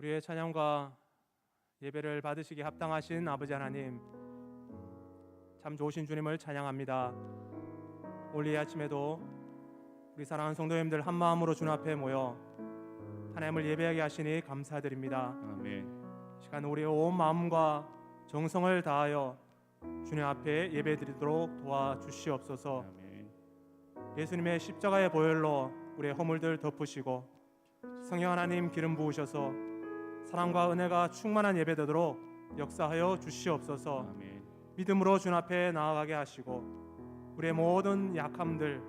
우리의 찬양과 예배를 받으시기에 합당하신 아버지 하나님, 참 좋으신 주님을 찬양합니다. 오늘 이 아침에도 우리 사랑하는 성도님들 한 마음으로 주님 앞에 모여 하나님을 예배하게 하시니 감사드립니다. 아멘. 시간 우리의 온 마음과 정성을 다하여 주님 앞에 예배드리도록 도와주시옵소서. 아멘. 예수님의 십자가의 보혈로 우리의 허물들 덮으시고 성령 하나님 기름 부으셔서 사랑과 은혜가 충만한 예배되도록 역사하여 주시옵소서. 아멘. 믿음으로 주님 앞에 나아가게 하시고 우리의 모든 약함들,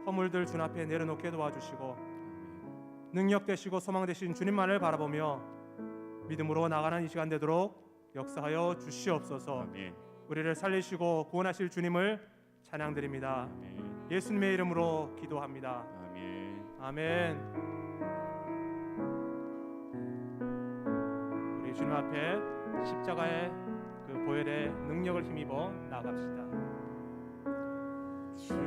허물들 주님 앞에 내려놓게 도와주시고 능력 되시고 소망 되신 주님만을 바라보며 믿음으로 나가는 이 시간 되도록 역사하여 주시옵소서. 아멘. 우리를 살리시고 구원하실 주님을 찬양드립니다. 아멘. 예수님의 이름으로 기도합니다. 아멘. 아멘. 우리 주님 앞에 십자가의 그 보혈의 능력을 힘입어 나갑시다. 주의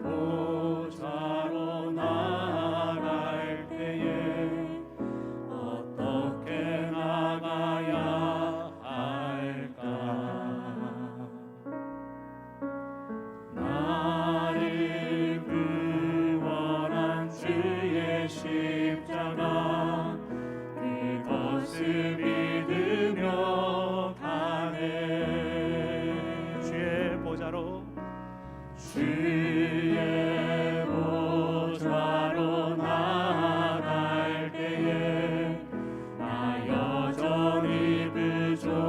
보좌로 나아갈 때에 어떻게 나가야 할까? 나를 구원한 주의 십자가, 그것을 믿으며 가네. 주의 보좌로 주의 보좌로 나아갈 때에 나 여전히 부족하다.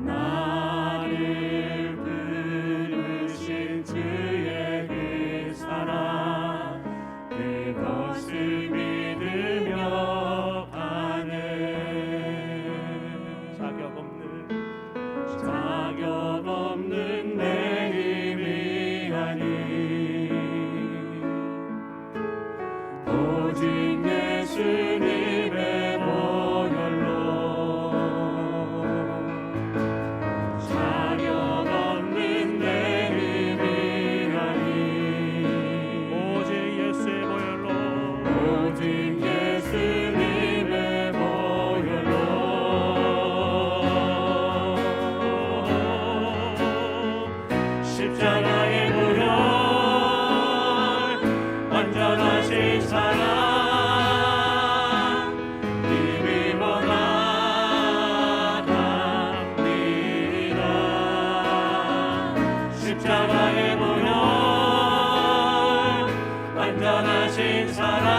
나를 부르신 주의 그 사랑, 그것을 믿으며 가네. 자격 없는 내 힘이 아니 오직 예수님의 보혈로, 자격 없는 내 힘이 아니 오직 예수의 보혈로, 오직 예수님의 보혈로, 십자가의 보혈, 완전하신 사랑, 힘입어 나갑니다. 십자가의 보혈, 완전하신 사랑,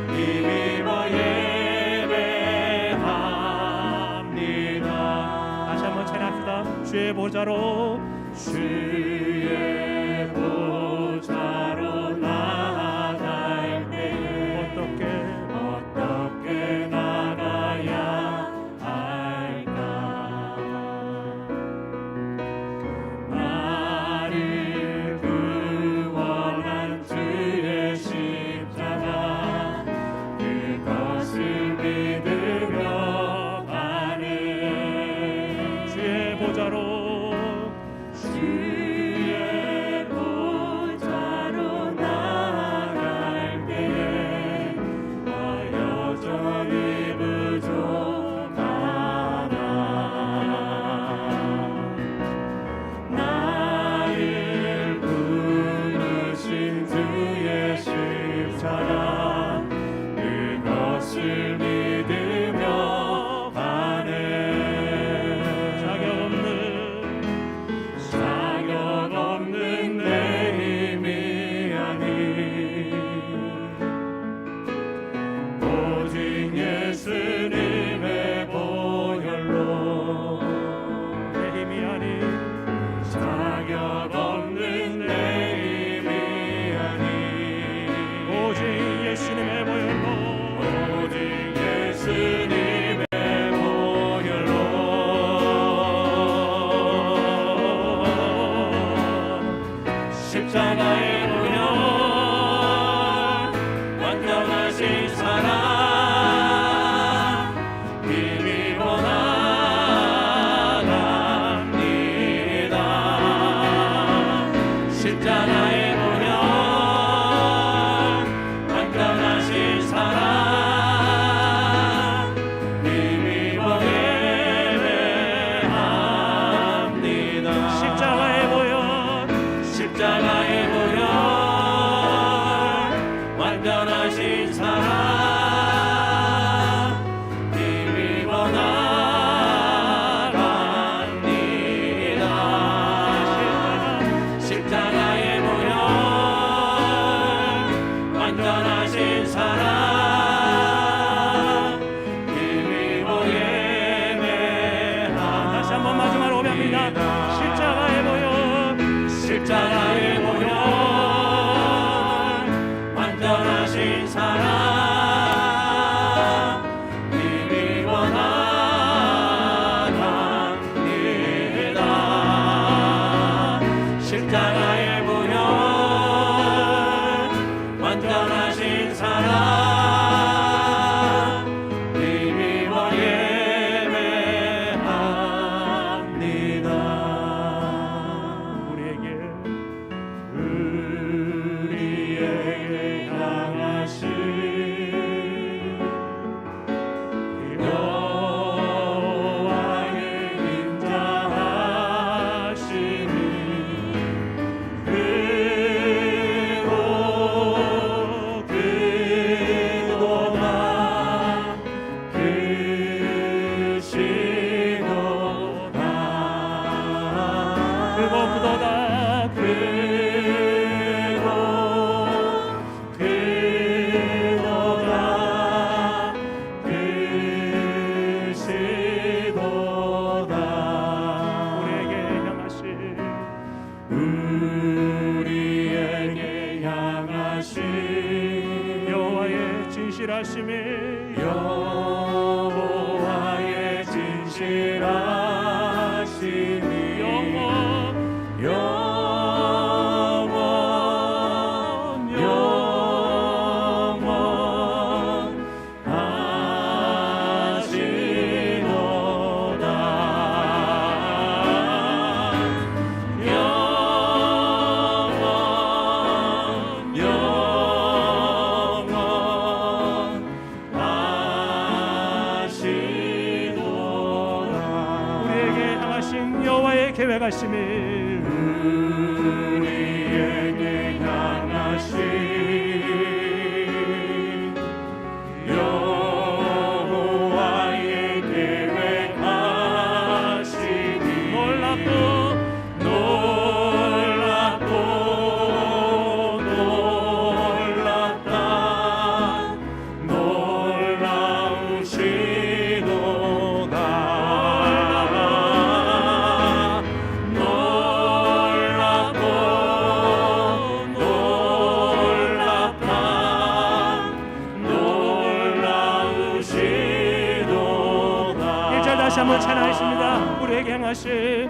힘입어 예배합니다. 다시 한번 찬양합시다. 주의 보좌로, 주의 보좌로 나아갈 때 어떻게 나가야 할까? 나를 구원한 주의 십자가, 그것을 믿으며 가네. 주의 보좌로, 주의 보좌로 인자심이 여호와의 진실하심이 영원 계획하심이 우리에게 향하신 여호와의 계획하심이 놀랍고 놀랍다 놀라우시도다 다시 한번 찬양하십니다. 우리에게 향하신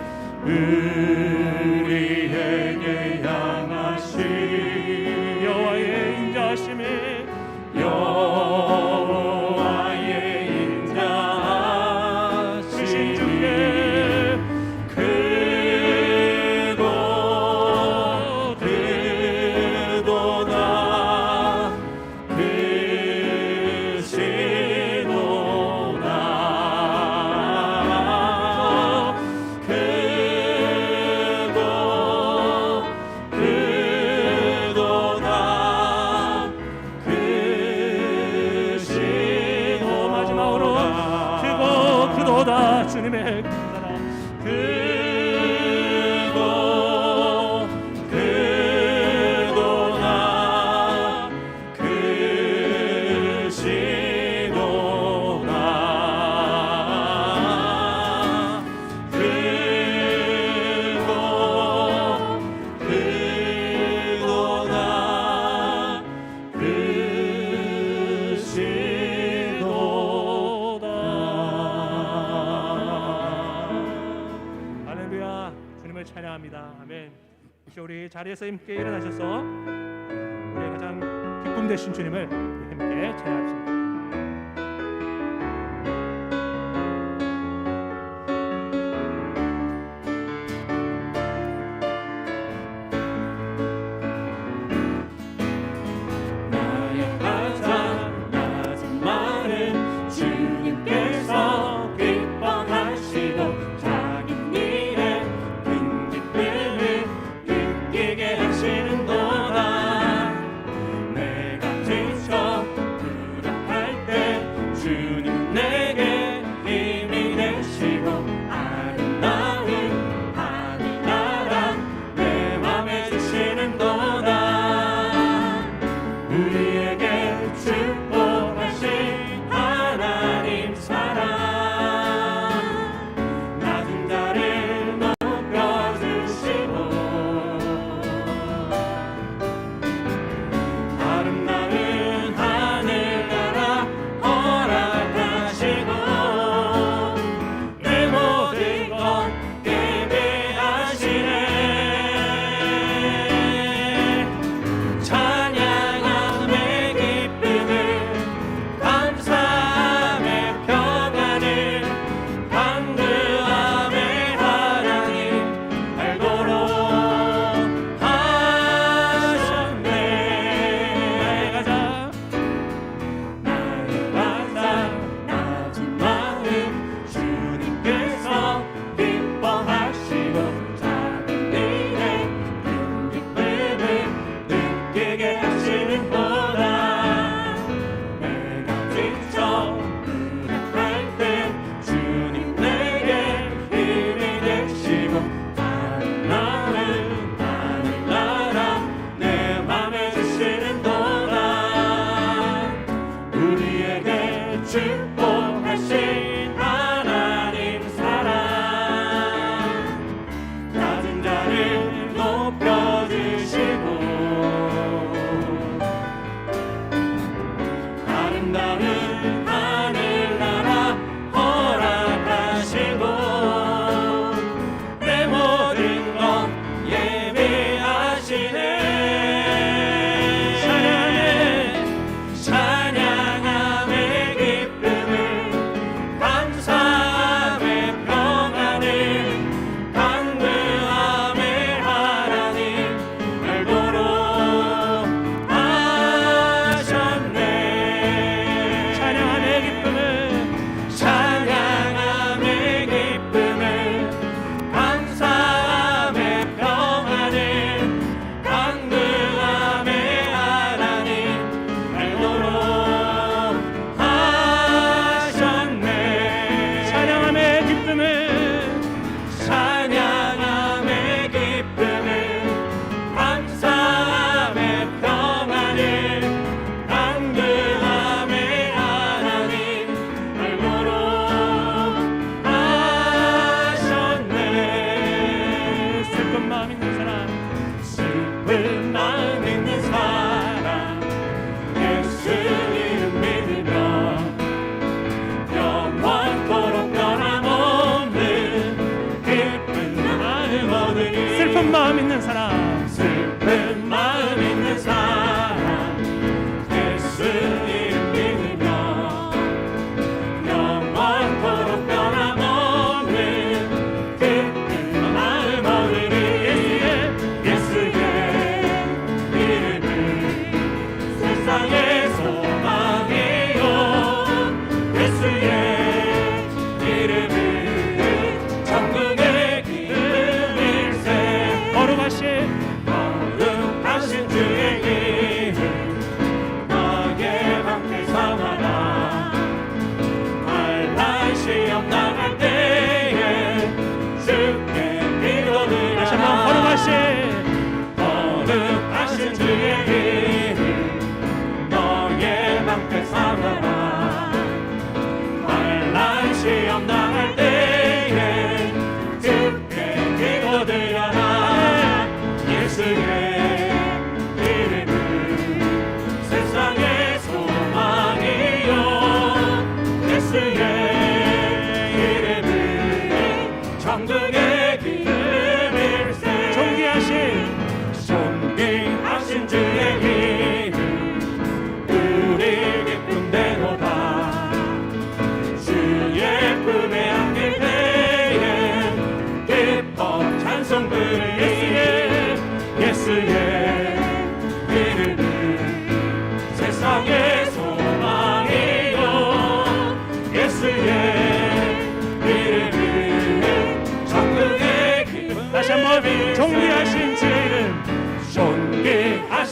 우리에게 향하신 여호와의 인자하심이 여호와의 인자하심이 주께 크고 크도다 크도다 주님의 사랑 크고 크도다 크시도다 크고 크도다 크시도다. 할렐루야. 주님을 찬양합니다. 아멘. 이제 우리 자리에서 함께 일어나셔서 우리의 가장 기쁨 되신 주님을 함께 찬양합시다. 나의 가장 낮은 말은 주님께서 기뻐하시고 작은 일에 큰 기쁨을 느끼게 하시는도다. 내가 지쳐 부족한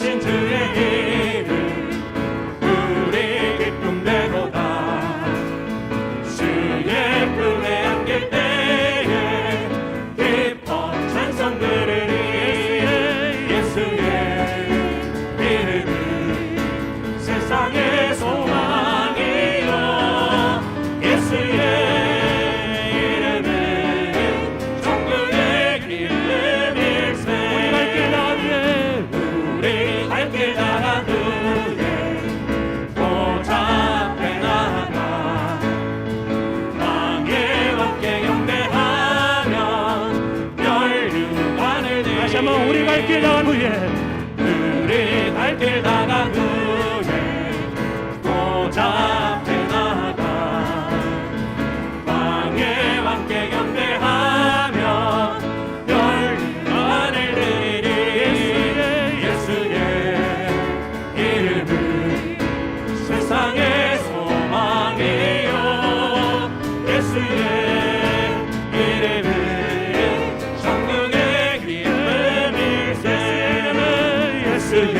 하신 주의 이름 우리 기쁨되도다. 주의 품에 안길 때에 기뻐 찬송 부르리. 예수의 이름은 세상의 소망이요 예수의 이름은 천국의 길림일세. 우리 갈 길 나간 후에 보좌 앞에 나가 왕의 왕께 경배하며 멸류관을 드리리. 다시 한번 우리 갈 길 나간 후에 우리 갈 길 나간 후에 보좌 앞에 나가 왕의 왕께 경배하며 멸류관을 드리리. 예수의 이름은 세상의 소망이요 예수의 이름은 천국의 기쁨일세. 예수의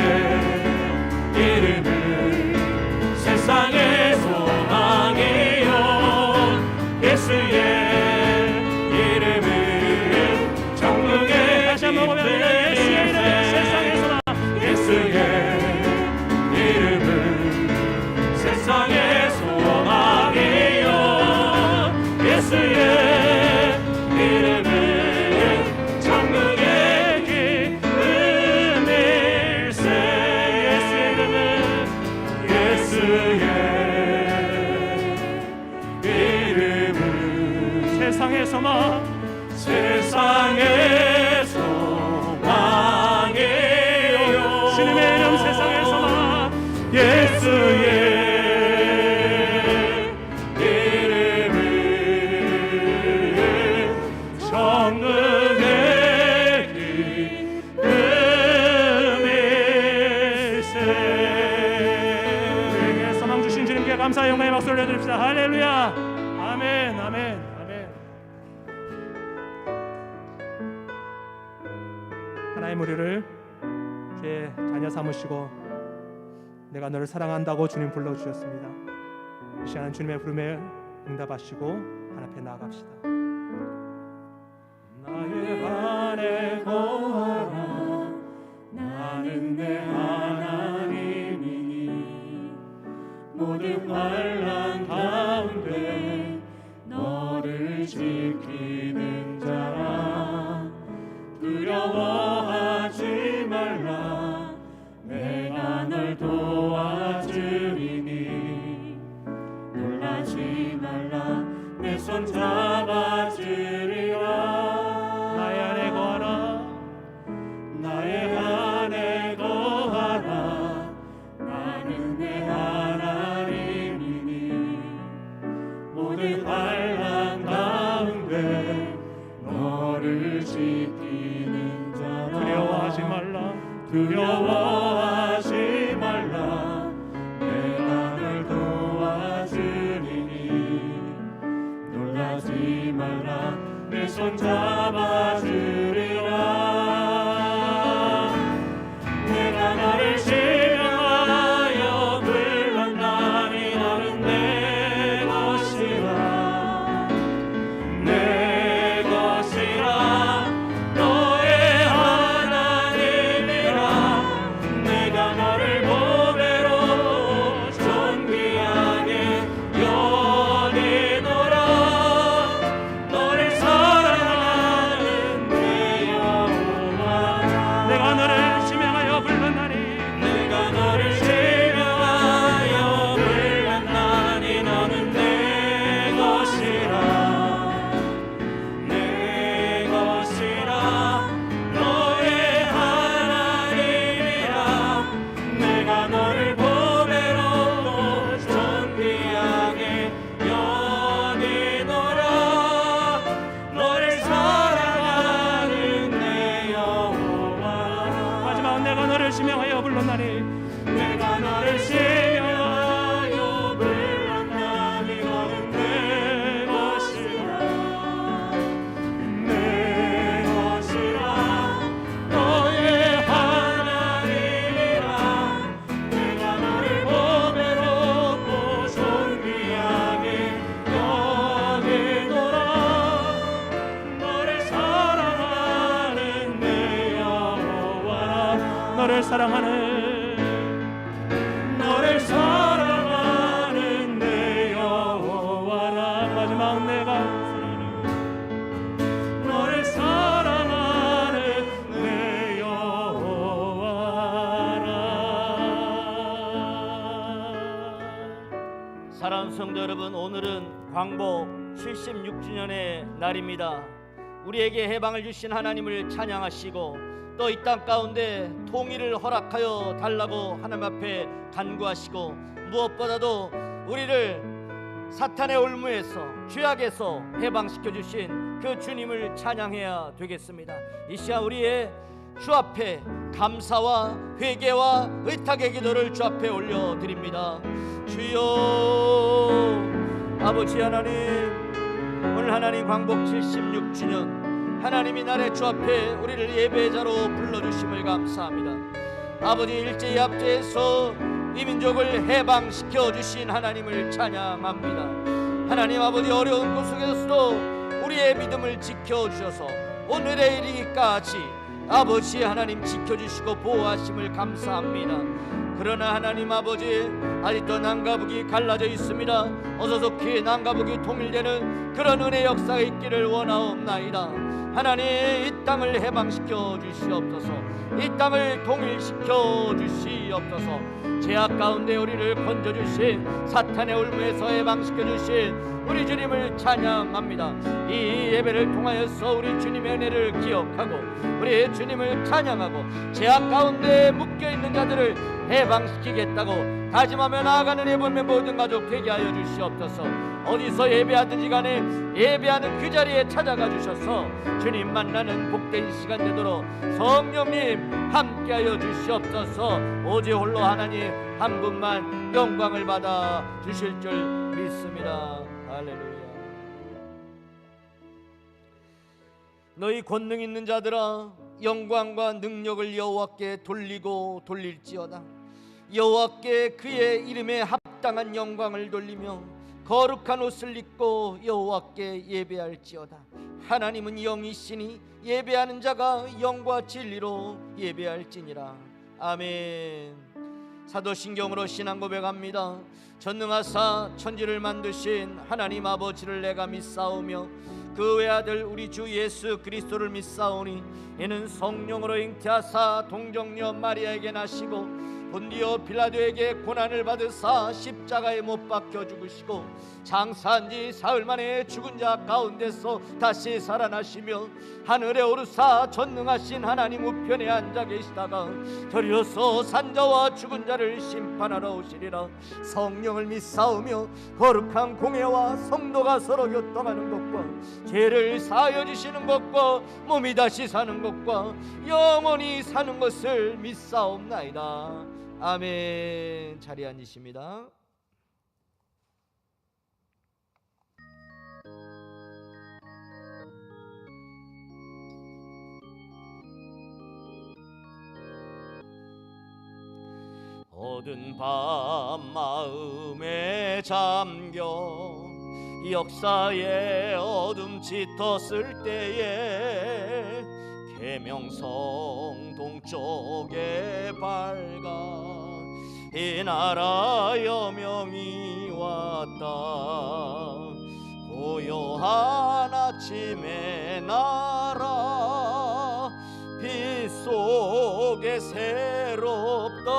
이름은 세상의 소망이요 예수의 이름은 천국의 다시 한번 보면 예수의 이름은 세상의 소망. 예수의 이름은 세상의 소망이요 예수의 이름은 천국의 기쁨일세. 예수의 이름은 세상의 소망. 세상의 소망이요 주님의 이름 세상의 소망. 예수의 이름은 천국의 기쁨일세. 우리에게 소망 주신 주님께 감사의 영광의 박수를 올려드립시다. 할렐루야. 아멘 아멘 아멘. 하나님 우리를 주의 자녀 삼으시고 내가 너를 사랑한다고 주님 불러주셨습니다. 이 시간 주님의 부름에 응답하시고 하나님 앞에 나아갑시다. 나의 안에 거하라 나는 내 하나님이니 모든 환난 가운데 너를 지키는 자라. 두려워하지 말라 내가 널 도와주리니. 놀라지 말라 내 손 잡아주리라. 나의 안에 거하라 나의 안에 거하라 나는 내 하나님이니 모든 환난 가운데 너를 지키는 자라. 두려워하지 말라 두려워하지 말라 내가 널 도와주리니. 놀라지 말라 내 손 잡아주리라. 내가 너를 신명하여 불렀나니 너는 내 것이라. 내 것이라 너의 하나님이라. 내가 너를 보배로 존귀하게 여기노라. 너를 사랑하는 내 너를 사랑하는 너를 사랑하는 내 여호와라. 마지막 내가 너를 사랑하는 내 여호와라. 사랑하는 성도 여러분, 오늘은 광복 76주년의 날입니다. 우리에게 해방을 주신 하나님을 찬양하시고 또 이 땅 가운데 통일을 허락하여 달라고 하나님 앞에 간구하시고, 무엇보다도 우리를 사탄의 올무에서 죄악에서 해방시켜 주신 그 주님을 찬양해야 되겠습니다. 이 시간 우리의 주 앞에 감사와 회개와 의탁의 기도를 주 앞에 올려드립니다. 주여, 아버지 하나님, 오늘 하나님 광복 76주년 하나님이 날의 주 앞에 우리를 예배자로 불러주심을 감사합니다. 아버지, 일제히 압제해서 이 민족을 해방시켜 주신 하나님을 찬양합니다. 하나님 아버지, 어려운 곳 속에서도 우리의 믿음을 지켜주셔서 오늘에 이르기까지 아버지 하나님 지켜주시고 보호하심을 감사합니다. 그러나 하나님 아버지, 아직도 남과 북이 갈라져 있습니다. 어서 속히 남과 북이 통일되는 그런 은혜 역사가 있기를 원하옵나이다. 하나님, 이 땅을 해방시켜 주시옵소서. 이 땅을 통일시켜 주시옵소서. 죄악 가운데 우리를 건져주신 사탄의 올무에서 해방시켜 주신 우리 주님을 찬양합니다. 이 예배를 통하여서 우리 주님의 은혜를 기억하고 우리 주님을 찬양하고 죄악 가운데 묶여있는 자들을 해방시키겠다고 다짐하며 나아가는 예배의 모든 가족 되게 하여 주시옵소서. 어디서 예배하든지 간에 예배하는 그 자리에 찾아가 주셔서 주님 만나는 복된 시간 되도록 성령님 함께하여 주시옵소서. 오직 홀로 하나님 한 분만 영광을 받아 주실 줄 믿습니다. 할렐루야. 너희 권능 있는 자들아, 영광과 능력을 여호와께 돌리고 돌릴지어다. 여호와께 그의 이름에 합당한 영광을 돌리며 거룩한 옷을 입고 여호와께 예배할지어다. 하나님은 영이시니 예배하는 자가 영과 진리로 예배할지니라. 아멘. 사도신경으로 신앙 고백합니다. 전능하사 천지를 만드신 하나님 아버지를 내가 믿사오며 그 외아들 우리 주 예수 그리스도를 믿사오니 이는 성령으로 잉태하사 동정녀 마리아에게 나시고 본디오 빌라도에게 고난을 받으사 십자가에 못 박혀 죽으시고 장사한 지 사흘 만에 죽은 자 가운데서 다시 살아나시며 하늘에 오르사 전능하신 하나님 우편에 앉아 계시다가 저리로서 산자와 죽은 자를 심판하러 오시리라. 성령을 믿사오며 거룩한 공회와 성도가 서로 교통하는 것과 죄를 사하여 주시는 것과 몸이 다시 사는 것과 영원히 사는 것을 믿사옵나이다. 아멘. 자리에 앉으십니다. 어두운 밤 마음에 잠겨 역사의 어둠 짙었을 때에 계명성 동쪽에 밝아 이 나라 여명이 왔다. 고요한 아침의 나라 빛 속에 새롭다.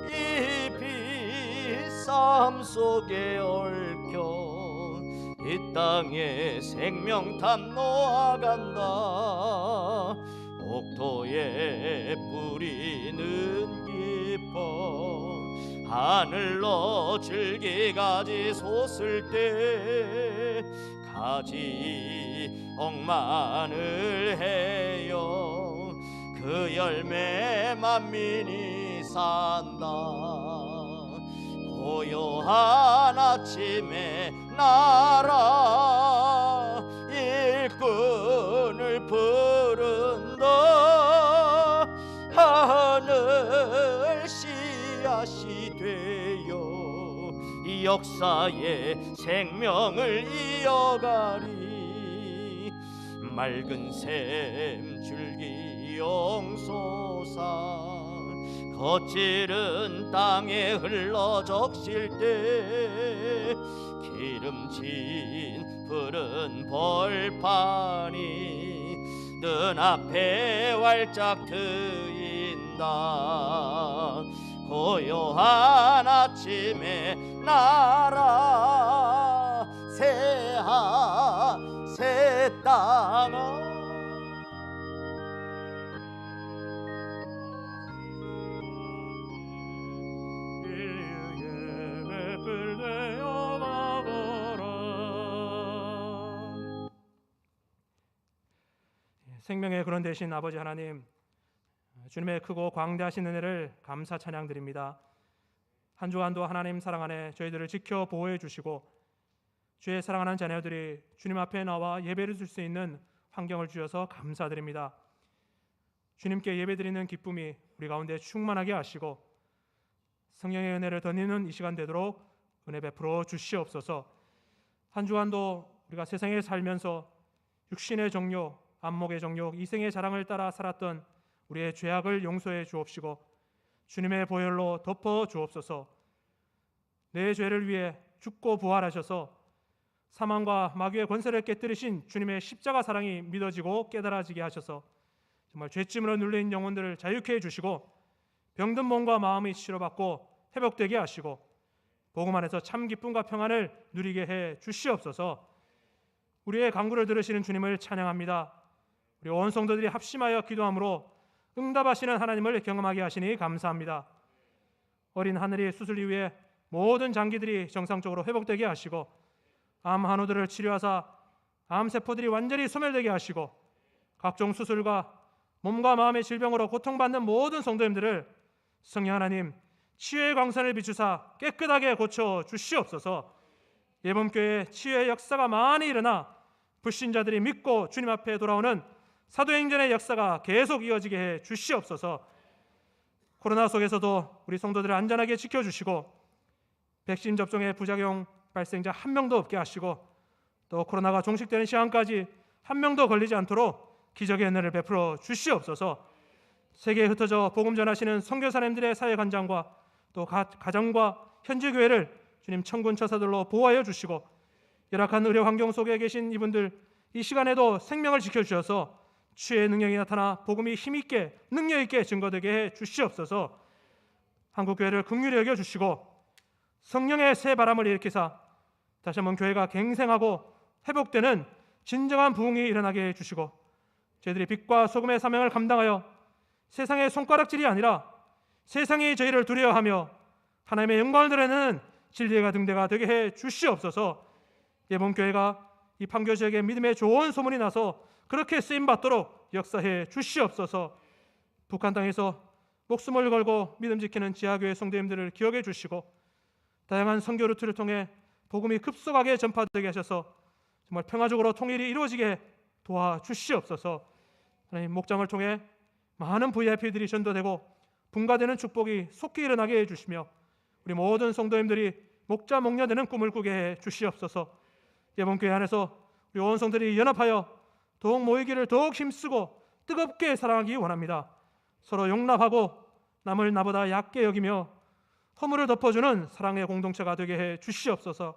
이 빛 삶 속에 얽혀 이 땅에 생명탄 놓아간다. 옥토에 뿌리는 깊어 하늘로 줄기가지 솟을 때 가지 억만을 해요. 그 열매 만민이 산다. 고요한 아침에 나라 일꾼을 부른다. 하늘 씨앗이 되어 이 역사의 생명을 이어가리. 맑은 샘 줄기 영소 하옵소서. 거칠은 땅에 흘러 적실 때 기름진 푸른 벌판이 눈앞에 활짝 트인다. 고요한 아침에 날아 새 땅아 생명의 근원 되신 아버지 하나님, 주님의 크고 광대하신 은혜를 감사 찬양드립니다. 한 주간도 하나님 사랑 안에 저희들을 지켜 보호해 주시고 주의 사랑하는 자녀들이 주님 앞에 나와 예배를 드릴 수 있는 환경을 주셔서 감사드립니다. 주님께 예배드리는 기쁨이 우리 가운데 충만하게 하시고 성령의 은혜를 덧입는 이 시간 되도록 은혜 베풀어 주시옵소서. 한 주간도 우리가 세상에 살면서 육신의 정욕, 안목의 정욕, 이생의 자랑을 따라 살았던 우리의 죄악을 용서해 주옵시고 주님의 보혈로 덮어 주옵소서. 내 죄를 위해 죽고 부활하셔서 사망과 마귀의 권세를 깨뜨리신 주님의 십자가 사랑이 믿어지고 깨달아지게 하셔서 정말 죄짐으로 눌린 영혼들을 자유케 해주시고 병든 몸과 마음이 치료받고 회복되게 하시고 복음 안에서 참 기쁨과 평안을 누리게 해 주시옵소서. 우리의 간구를 들으시는 주님을 찬양합니다. 우리 온 성도들이 합심하여 기도함으로 응답하시는 하나님을 경험하게 하시니 감사합니다. 어린 하늘이 수술 이후에 모든 장기들이 정상적으로 회복되게 하시고 암 환우들을 치료하사 암세포들이 완전히 소멸되게 하시고 각종 수술과 몸과 마음의 질병으로 고통받는 모든 성도님들을 성령 하나님 치유의 광선을 비추사 깨끗하게 고쳐 주시옵소서. 예범교회에 치유의 역사가 많이 일어나 불신자들이 믿고 주님 앞에 돌아오는 사도행전의 역사가 계속 이어지게 해 주시옵소서. 코로나 속에서도 우리 성도들을 안전하게 지켜주시고 백신 접종의 부작용 발생자 한 명도 없게 하시고 또 코로나가 종식되는 시간까지 한 명도 걸리지 않도록 기적의 은혜를 베풀어 주시옵소서. 세계에 흩어져 복음 전하시는 선교사님들의 사역현장과 또 가정과 현지 교회를 주님 천군 천사들로 보호하여 주시고 열악한 의료 환경 속에 계신 이분들 이 시간에도 생명을 지켜주셔서 치유의 능력이 나타나 복음이 힘있게 능력있게 증거되게 해 주시옵소서. 한국교회를 긍휼히 여겨주시고 성령의 새 바람을 일으키사 다시 한번 교회가 갱생하고 회복되는 진정한 부흥이 일어나게 해주시고 저희들이 빛과 소금의 사명을 감당하여 세상의 손가락질이 아니라 세상이 저희를 두려워하며 하나님의 영광을 드러내는 진리의 가등대가 되게 해 주시옵소서. 예범교회가 이 판교 지역에 믿음의 좋은 소문이 나서 그렇게 쓰임받도록 역사해 주시옵소서. 북한 땅에서 목숨을 걸고 믿음 지키는 지하교회 성도님들을 기억해 주시고 다양한 선교 루트를 통해 복음이 급속하게 전파되게 하셔서 정말 평화적으로 통일이 이루어지게 도와주시옵소서. 하나님 목장을 통해 많은 VIP들이 전도되고 분가되는 축복이 속히 일어나게 해주시며 우리 모든 성도님들이 목자 목녀되는 꿈을 꾸게 해 주시옵소서. 예범교회 안에서 우리 온 성들이 연합하여 더욱 모이기를 더욱 힘쓰고 뜨겁게 사랑하기 원합니다. 서로 용납하고 남을 나보다 얕게 여기며 허물을 덮어주는 사랑의 공동체가 되게 해 주시옵소서.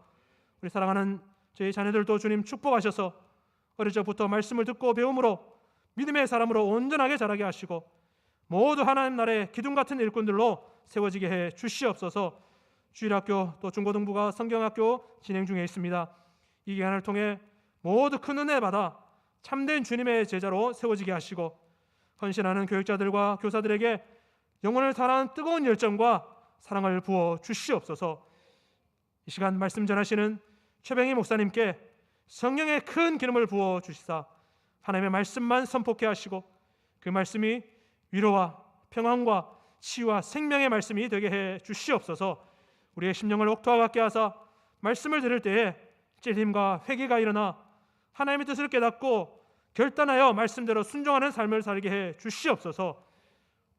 우리 사랑하는 저희 자녀들도 주님 축복하셔서 어릴 적부터 말씀을 듣고 배움으로 믿음의 사람으로 온전하게 자라게 하시고 모두 하나님 나라의 기둥 같은 일꾼들로 세워지게 해 주시옵소서. 주일학교 또 중고등부가 성경학교 진행 중에 있습니다. 이 기간을 통해 모두 큰 은혜 받아 참된 주님의 제자로 세워지게 하시고 헌신하는 교육자들과 교사들에게 영혼을 사랑하는 뜨거운 열정과 사랑을 부어 주시옵소서. 이 시간 말씀 전하시는 최병희 목사님께 성령의 큰 기름을 부어 주시사 하나님의 말씀만 선포케 하시고 그 말씀이 위로와 평안과 치유와 생명의 말씀이 되게 해 주시옵소서. 우리의 심령을 옥토와 같게 하사 말씀을 들을 때에 찔림과 회개가 일어나 하나님의 뜻을 깨닫고 결단하여 말씀대로 순종하는 삶을 살게 해 주시옵소서.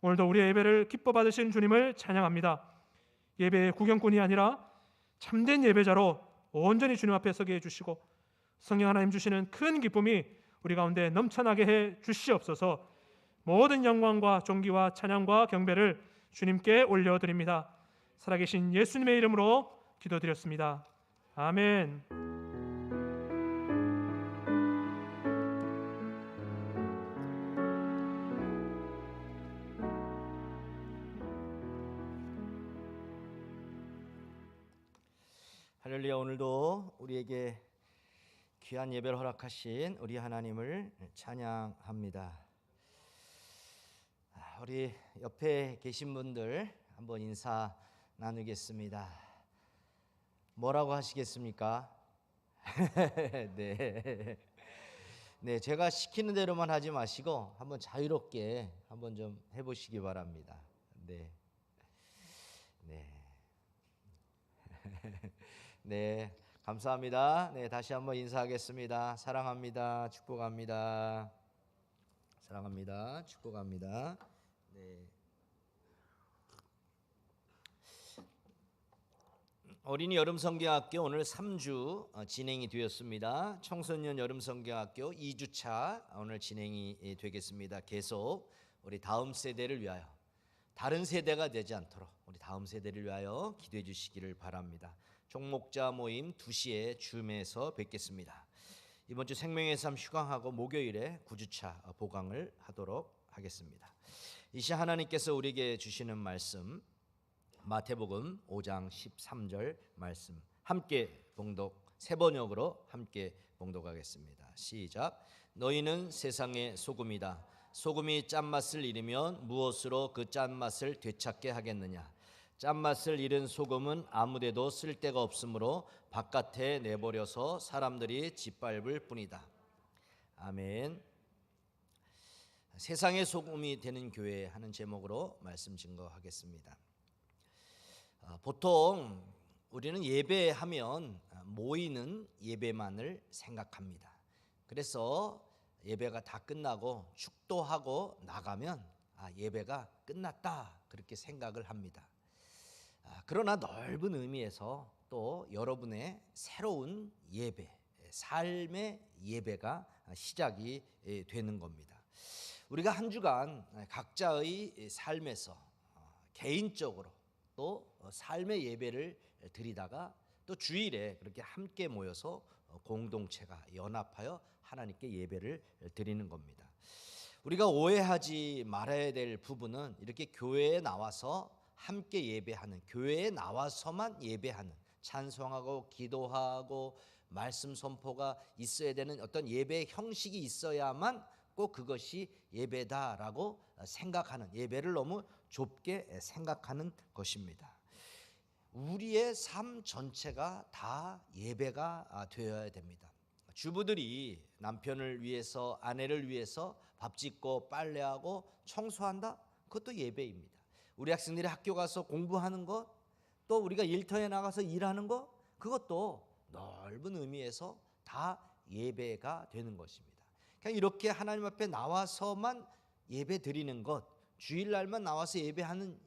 오늘도 우리의 예배를 기뻐 받으신 주님을 찬양합니다. 예배의 구경꾼이 아니라 참된 예배자로 온전히 주님 앞에 서게 해주시고 성령 하나님 주시는 큰 기쁨이 우리 가운데 넘쳐나게 해 주시옵소서. 모든 영광과 존귀와 찬양과 경배를 주님께 올려드립니다. 살아계신 예수님의 이름으로 기도드렸습니다. 아멘. 할렐루야. 오늘도 우리에게 귀한 예배를 허락하신 우리 하나님을 찬양합니다. 우리 옆에 계신 분들 한번 인사 나누겠습니다. 뭐라고 하시겠습니까? 네. 네, 제가 시키는 대로만 하지 마시고 한번 자유롭게 한번 좀 해보시기 바랍니다. 네. 네. 네, 감사합니다. 네, 다시 한번 인사하겠습니다. 사랑합니다. 축복합니다. 사랑합니다. 축복합니다. 네. 어린이 여름성경학교 오늘 3주 진행이 되었습니다. 청소년 여름성경학교 2주차 오늘 진행이 되겠습니다. 계속 우리 다음 세대를 위하여, 다른 세대가 되지 않도록 우리 다음 세대를 위하여 기도해 주시기를 바랍니다. 종목자 모임 2시에 줌에서 뵙겠습니다. 이번 주 생명의 삶 휴강하고 목요일에 9주차 보강을 하도록 하겠습니다. 이 시간 하나님께서 우리에게 주시는 말씀, 마태복음 5장 13절 말씀 함께 봉독, 세 번역으로 함께 봉독하겠습니다. 시작. 너희는 세상의 소금이다. 소금이 짠맛을 잃으면 무엇으로 그 짠맛을 되찾게 하겠느냐. 짠맛을 잃은 소금은 아무데도 쓸데가 없으므로 바깥에 내버려서 사람들이 짓밟을 뿐이다. 아멘. 세상의 소금이 되는 교회 하는 제목으로 말씀 증거하겠습니다. 보통 우리는 예배하면 모이는 예배만을 생각합니다. 그래서 예배가 다 끝나고 축도하고 나가면 예배가 끝났다 그렇게 생각을 합니다. 그러나 넓은 의미에서 또 여러분의 새로운 예배, 삶의 예배가 시작이 되는 겁니다. 우리가 한 주간 각자의 삶에서 개인적으로 또 삶의 예배를 드리다가 또 주일에 그렇게 함께 모여서 공동체가 연합하여 하나님께 예배를 드리는 겁니다. 우리가 오해하지 말아야 될 부분은 이렇게 교회에 나와서 함께 예배하는, 교회에 나와서만 예배하는, 찬송하고 기도하고 말씀 선포가 있어야 되는 어떤 예배 형식이 있어야만 꼭 그것이 예배다라고 생각하는, 예배를 너무 좁게 생각하는 것입니다. 우리의 삶 전체가 다 예배가 되어야 됩니다. 주부들이 남편을 위해서, 아내를 위해서 밥 짓고 빨래하고 청소한다? 그것도 예배입니다. 우리 학생들이 학교 가서 공부하는 것, 또 우리가 일터에 나가서 일하는 것, 그것도 넓은 의미에서 다 예배가 되는 것입니다. 그냥 이렇게 하나님 앞에 나와서만 예배 드리는 것, 주일날만 나와서 예배하는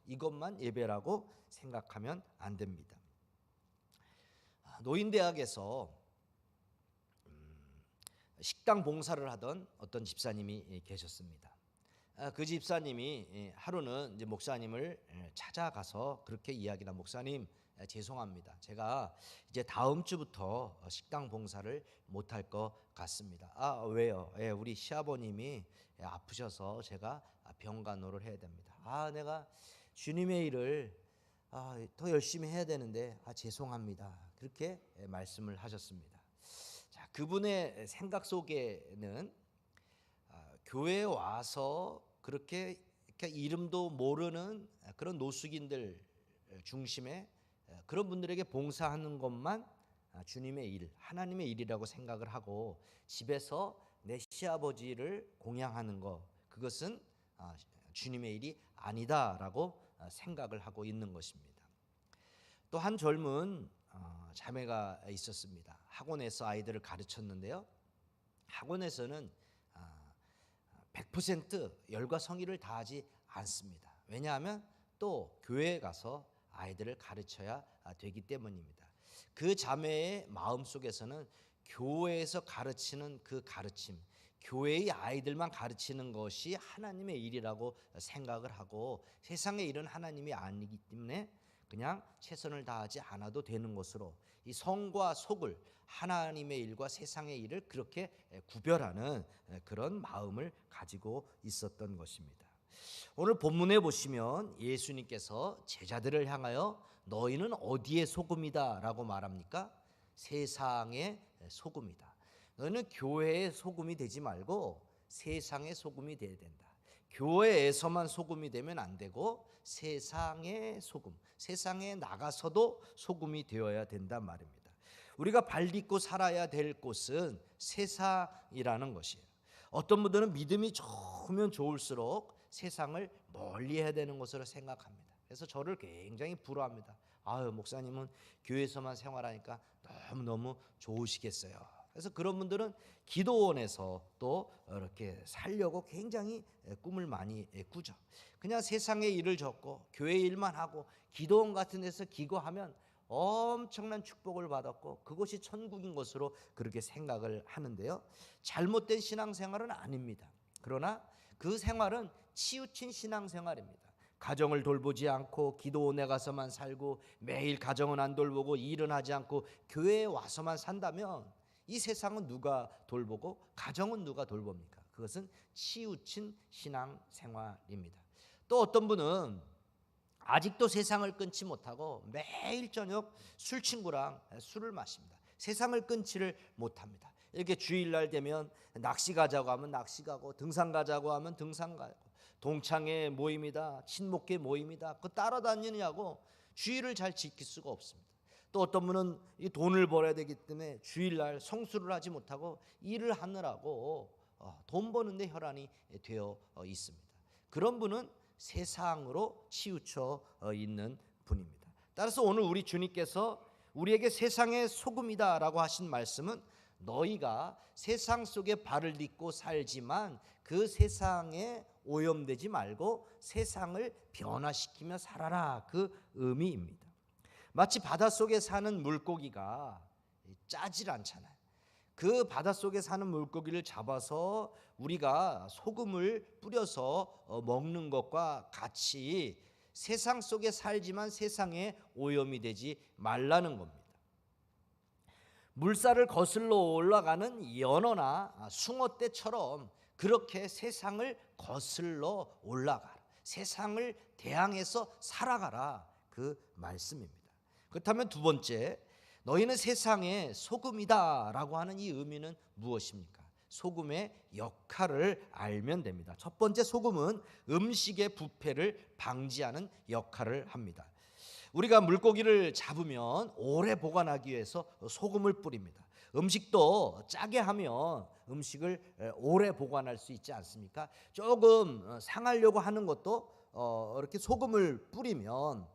이것만 예배라고 생각하면 안 됩니다. 노인대학에서 식당 봉사를 하던 어떤 집사님이 계셨습니다. 그 집사님이 하루는 이제 목사님을 찾아가서 그렇게 이야기를 한, 목사님 죄송합니다. 제가 이제 다음 주부터 식당 봉사를 못할 것 같습니다. 왜요? 우리 시아버님이 아프셔서 제가 병간호를 해야 됩니다. 내가 주님의 일을 더 열심히 해야 되는데 죄송합니다. 그렇게 말씀을 하셨습니다. 자, 그분의 생각 속에는 교회에 와서 그렇게 이름도 모르는 그런 노숙인들 중심의 그런 분들에게 봉사하는 것만 주님의 일, 하나님의 일이라고 생각을 하고 집에서 내 시아버지를 공양하는 것, 그것은 주님의 일이 아니다라고 생각을 하고 있는 것입니다. 또 한 젊은 자매가 있었습니다. 학원에서 아이들을 가르쳤는데요. 학원에서는 100% 열과 성의를 다하지 않습니다. 왜냐하면 또 교회에 가서 아이들을 가르쳐야 되기 때문입니다. 그 자매의 마음속에서는 교회에서 가르치는 그 가르침, 교회의 아이들만 가르치는 것이 하나님의 일이라고 생각을 하고 세상의 일은 하나님이 아니기 때문에 그냥 최선을 다하지 않아도 되는 것으로 이 성과 속을 하나님의 일과 세상의 일을 그렇게 구별하는 그런 마음을 가지고 있었던 것입니다. 오늘 본문에 보시면 예수님께서 제자들을 향하여 너희는 어디의 소금이다 라고 말합니까? 세상의 소금이다. 너희는 교회의 소금이 되지 말고 세상의 소금이 되어야 된다. 교회에서만 소금이 되면 안 되고 세상의 소금, 세상에 나가서도 소금이 되어야 된단 말입니다. 우리가 발 딛고 살아야 될 곳은 세상이라는 것이에요. 어떤 분들은 믿음이 좋으면 좋을수록 세상을 멀리해야 되는 것으로 생각합니다. 그래서 저를 굉장히 부러워합니다. 아유, 목사님은 교회에서만 생활하니까 너무너무 좋으시겠어요. 그래서 그런 분들은 기도원에서 또 이렇게 살려고 굉장히 꿈을 많이 꾸죠. 그냥 세상의 일을 접고 교회 일만 하고 기도원 같은 데서 기도하면 엄청난 축복을 받았고 그것이 천국인 것으로 그렇게 생각을 하는데요. 잘못된 신앙생활은 아닙니다. 그러나 그 생활은 치우친 신앙생활입니다. 가정을 돌보지 않고 기도원에 가서만 살고 매일 가정은 안 돌보고 일은 하지 않고 교회에 와서만 산다면 이 세상은 누가 돌보고 가정은 누가 돌봅니까? 그것은 치우친 신앙생활입니다. 또 어떤 분은 아직도 세상을 끊지 못하고 매일 저녁 술 친구랑 술을 마십니다. 세상을 끊지를 못합니다. 이렇게 주일날 되면 낚시 가자고 하면 낚시 가고 등산 가자고 하면 등산 가고 동창회 모임이다 친목회 모임이다 그거 따라다니느냐고 주일을 잘 지킬 수가 없습니다. 또 어떤 분은 이 돈을 벌어야 되기 때문에 주일날 성수를 하지 못하고 일을 하느라고 돈 버는데 혈안이 되어 있습니다. 그런 분은 세상으로 치우쳐 있는 분입니다. 따라서 오늘 우리 주님께서 우리에게 세상의 소금이다라고 하신 말씀은 너희가 세상 속에 발을 딛고 살지만 그 세상에 오염되지 말고 세상을 변화시키며 살아라, 그 의미입니다. 마치 바닷속에 사는 물고기가 짜질 않잖아요. 그 바닷속에 사는 물고기를 잡아서 우리가 소금을 뿌려서 먹는 것과 같이 세상 속에 살지만 세상에 오염이 되지 말라는 겁니다. 물살을 거슬러 올라가는 연어나 숭어떼처럼 그렇게 세상을 거슬러 올라가라, 세상을 대항해서 살아가라, 그 말씀입니다. 그렇다면 두 번째, 너희는 세상의 소금이다 라고 하는 이 의미는 무엇입니까? 소금의 역할을 알면 됩니다. 첫 번째, 소금은 음식의 부패를 방지하는 역할을 합니다. 우리가 물고기를 잡으면 오래 보관하기 위해서 소금을 뿌립니다. 음식도 짜게 하면 음식을 오래 보관할 수 있지 않습니까? 조금 상하려고 하는 것도 이렇게 소금을 뿌리면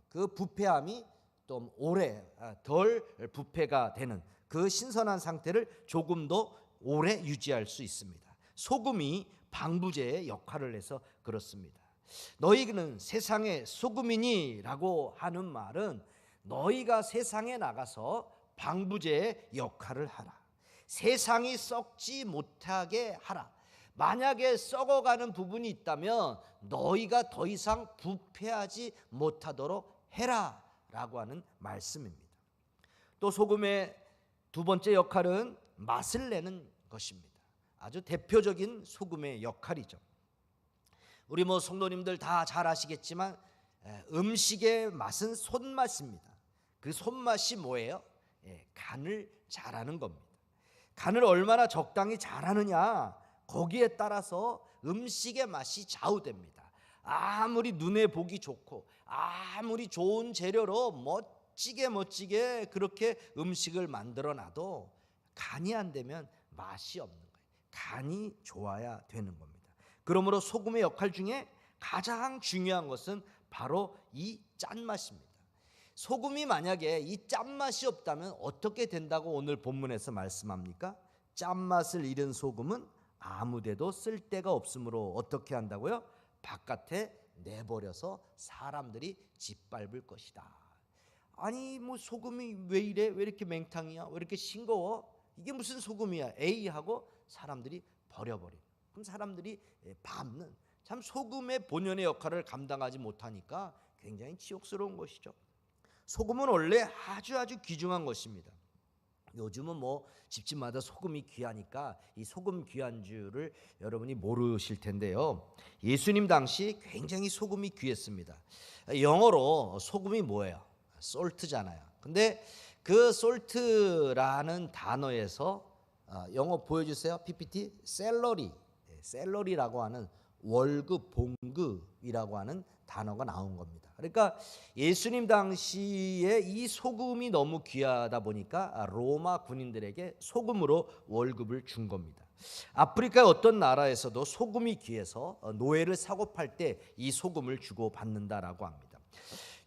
그 부패함이 좀 오래 덜 부패가 되는 그 신선한 상태를 조금 더 오래 유지할 수 있습니다. 소금이 방부제의 역할을 해서 그렇습니다. 너희는 세상의 소금이니라고 하는 말은 너희가 세상에 나가서 방부제의 역할을 하라. 세상이 썩지 못하게 하라. 만약에 썩어가는 부분이 있다면 너희가 더 이상 부패하지 못하도록 해라 라고 하는 말씀입니다. 또 소금의 두 번째 역할은 맛을 내는 것입니다. 아주 대표적인 소금의 역할이죠. 우리 성도님들 다 잘 아시겠지만 음식의 맛은 손맛입니다. 그 손맛이 뭐예요? 간을 잘하는 겁니다. 간을 얼마나 적당히 잘하느냐, 거기에 따라서 음식의 맛이 좌우됩니다. 아무리 눈에 보기 좋고 아무리 좋은 재료로 멋지게 그렇게 음식을 만들어 놔도 간이 안 되면 맛이 없는 거예요. 간이 좋아야 되는 겁니다. 그러므로 소금의 역할 중에 가장 중요한 것은 바로 이 짠맛입니다. 소금이 만약에 이 짠맛이 없다면 어떻게 된다고 오늘 본문에서 말씀합니까? 짠맛을 잃은 소금은 아무데도 쓸 데가 없으므로 어떻게 한다고요? 바깥에 내버려서 사람들이 짓밟을 것이다. 아니 소금이 왜 이래? 왜 이렇게 맹탕이야? 왜 이렇게 싱거워? 이게 무슨 소금이야? 에이 하고 사람들이 버려버린. 그럼 사람들이 밟는, 참 소금의 본연의 역할을 감당하지 못하니까 굉장히 치욕스러운 것이죠. 소금은 원래 아주 귀중한 것입니다. 요즘은 뭐 집집마다 소금이 귀하니까 이 소금 귀한 줄을 여러분이 모르실 텐데요. 예수님 당시 굉장히 소금이 귀했습니다. 영어로 소금이 뭐예요? salt잖아요. 근데 그 salt라는 단어에서 영어 보여주세요. PPT. 셀러리라고 하는 월급, 봉급이라고 하는 단어가 나온 겁니다. 그러니까 예수님 당시에 이 소금이 너무 귀하다 보니까 로마 군인들에게 소금으로 월급을 준 겁니다. 아프리카의 어떤 나라에서도 소금이 귀해서 노예를 사고 팔 때 이 소금을 주고 받는다라고 합니다.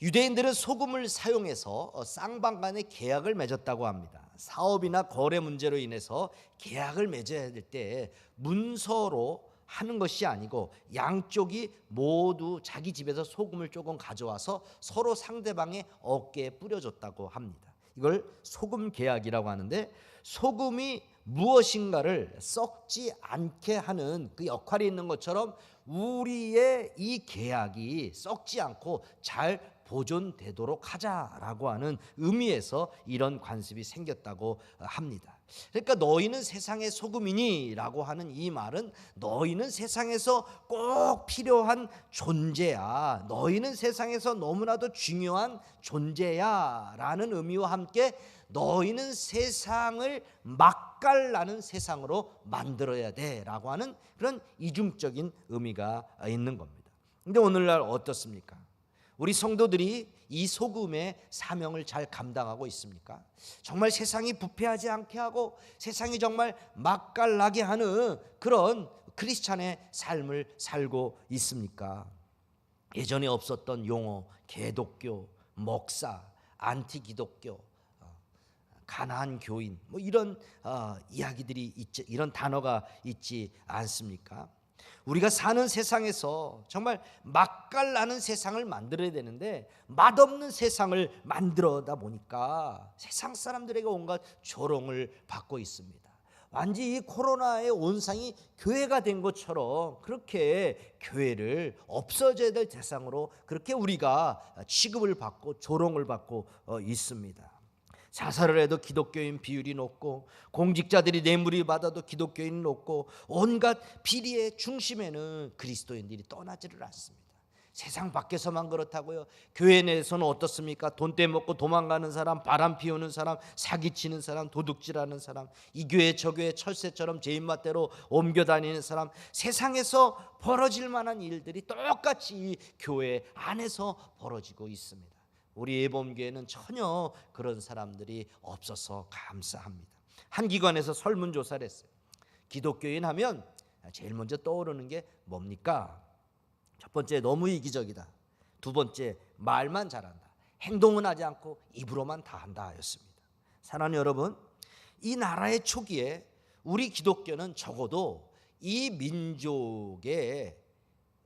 유대인들은 소금을 사용해서 쌍방 간의 계약을 맺었다고 합니다. 사업이나 거래 문제로 인해서 계약을 맺어야 될 때 문서로 하는 것이 아니고 양쪽이 모두 자기 집에서 소금을 조금 가져와서 서로 상대방의 어깨에 뿌려줬다고 합니다. 이걸 소금 계약이라고 하는데, 소금이 무엇인가를 썩지 않게 하는 그 역할이 있는 것처럼 우리의 이 계약이 썩지 않고 잘 보존되도록 하자라고 하는 의미에서 이런 관습이 생겼다고 합니다. 그러니까 너희는 세상의 소금이니 라고 하는 이 말은 너희는 세상에서 꼭 필요한 존재야, 너희는 세상에서 너무나도 중요한 존재야 라는 의미와 함께 너희는 세상을 맛깔나는 세상으로 만들어야 돼 라고 하는 그런 이중적인 의미가 있는 겁니다. 근데 오늘날 어떻습니까? 우리 성도들이 이 소금의 사명을 잘 감당하고 있습니까? 정말 세상이 부패하지 않게 하고 세상이 정말 맛깔나게 하는 그런 크리스찬의 삶을 살고 있습니까? 예전에 없었던 용어, 개독교, 목사, 안티기독교, 가난한 교인, 뭐 이런 이야기들이 있지, 이런 단어가 있지 않습니까? 우리가 사는 세상에서 정말 맛깔나는 세상을 만들어야 되는데 맛없는 세상을 만들어다 보니까 세상 사람들에게 온갖 조롱을 받고 있습니다. 완전히 이 코로나의 온상이 교회가 된 것처럼 그렇게 교회를 없어져야 될 대상으로 그렇게 우리가 취급을 받고 조롱을 받고 있습니다. 자살을 해도 기독교인 비율이 높고, 공직자들이 뇌물이 받아도 기독교인이 높고, 온갖 비리의 중심에는 그리스도인들이 떠나지를 않습니다. 세상 밖에서만 그렇다고요. 교회 내에서는 어떻습니까? 돈 떼먹고 도망가는 사람, 바람 피우는 사람, 사기치는 사람, 도둑질하는 사람, 이 교회 저 교회 철새처럼 제 입맛대로 옮겨다니는 사람, 세상에서 벌어질 만한 일들이 똑같이 이 교회 안에서 벌어지고 있습니다. 우리 예범교회는 전혀 그런 사람들이 없어서 감사합니다. 한 기관에서 설문조사를 했어요. 기독교인 하면 제일 먼저 떠오르는 게 뭡니까? 첫 번째, 너무 이기적이다. 두 번째, 말만 잘한다. 행동은 하지 않고 입으로만 다 한다 였습니다. 사랑하는 여러분, 이 나라의 초기에 우리 기독교는 적어도 이 민족의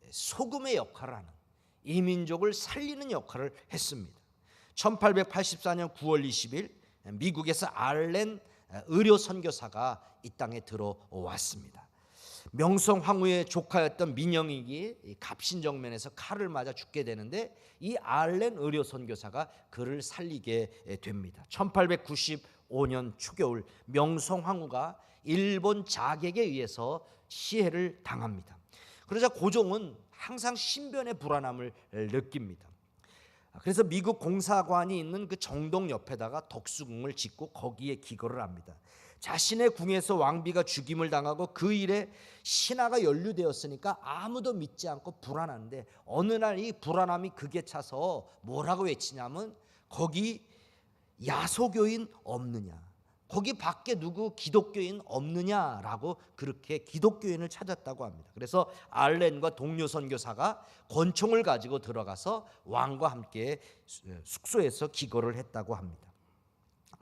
소금의 역할을 하는, 이 민족을 살리는 역할을 했습니다. 1884년 9월 20일 미국에서 알렌 의료 선교사가 이 땅에 들어왔습니다. 명성 황후의 조카였던 민영익이 갑신정면에서 칼을 맞아 죽게 되는데 이 알렌 의료 선교사가 그를 살리게 됩니다. 1895년 초겨울 명성 황후가 일본 자객에 의해서 시해를 당합니다. 그러자 고종은 항상 신변의 불안함을 느낍니다. 그래서 미국 공사관이 있는 그 정동 옆에다가 덕수궁을 짓고 거기에 기거를 합니다. 자신의 궁에서 왕비가 죽임을 당하고 그 일에 신하가 연루되었으니까 아무도 믿지 않고 불안한데, 어느 날 이 불안함이 극에 차서 뭐라고 외치냐면 거기 야소교인 없느냐, 거기 밖에 누구 기독교인 없느냐라고 그렇게 기독교인을 찾았다고 합니다. 그래서 알렌과 동료 선교사가 권총을 가지고 들어가서 왕과 함께 숙소에서 기거를 했다고 합니다.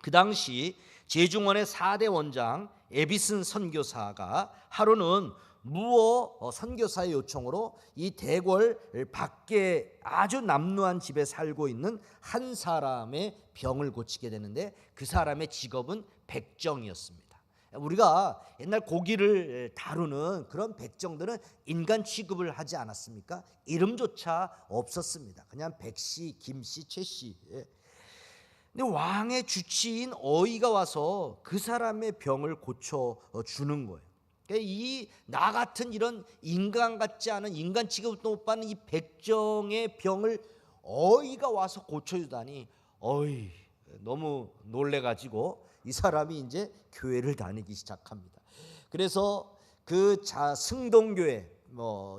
그 당시 제중원의 4대 원장 에비슨 선교사가 하루는 무어 선교사의 요청으로 이 대궐 밖에 아주 남루한 집에 살고 있는 한 사람의 병을 고치게 되는데, 그 사람의 직업은 백정이었습니다. 우리가 옛날 고기를 다루는 그런 백정들은 인간 취급을 하지 않았습니까? 이름조차 없었습니다. 그냥 백씨, 김씨, 최씨. 근데 왕의 주치인 어이가 와서 그 사람의 병을 고쳐 주는 거예요. 이 나 같은 이런 인간 같지 않은, 인간 취급도 못 받는 이 백정의 병을 어이가 와서 고쳐주다니, 어이, 너무 놀래가지고 이 사람이 이제 교회를 다니기 시작합니다. 그래서 그 승동교회,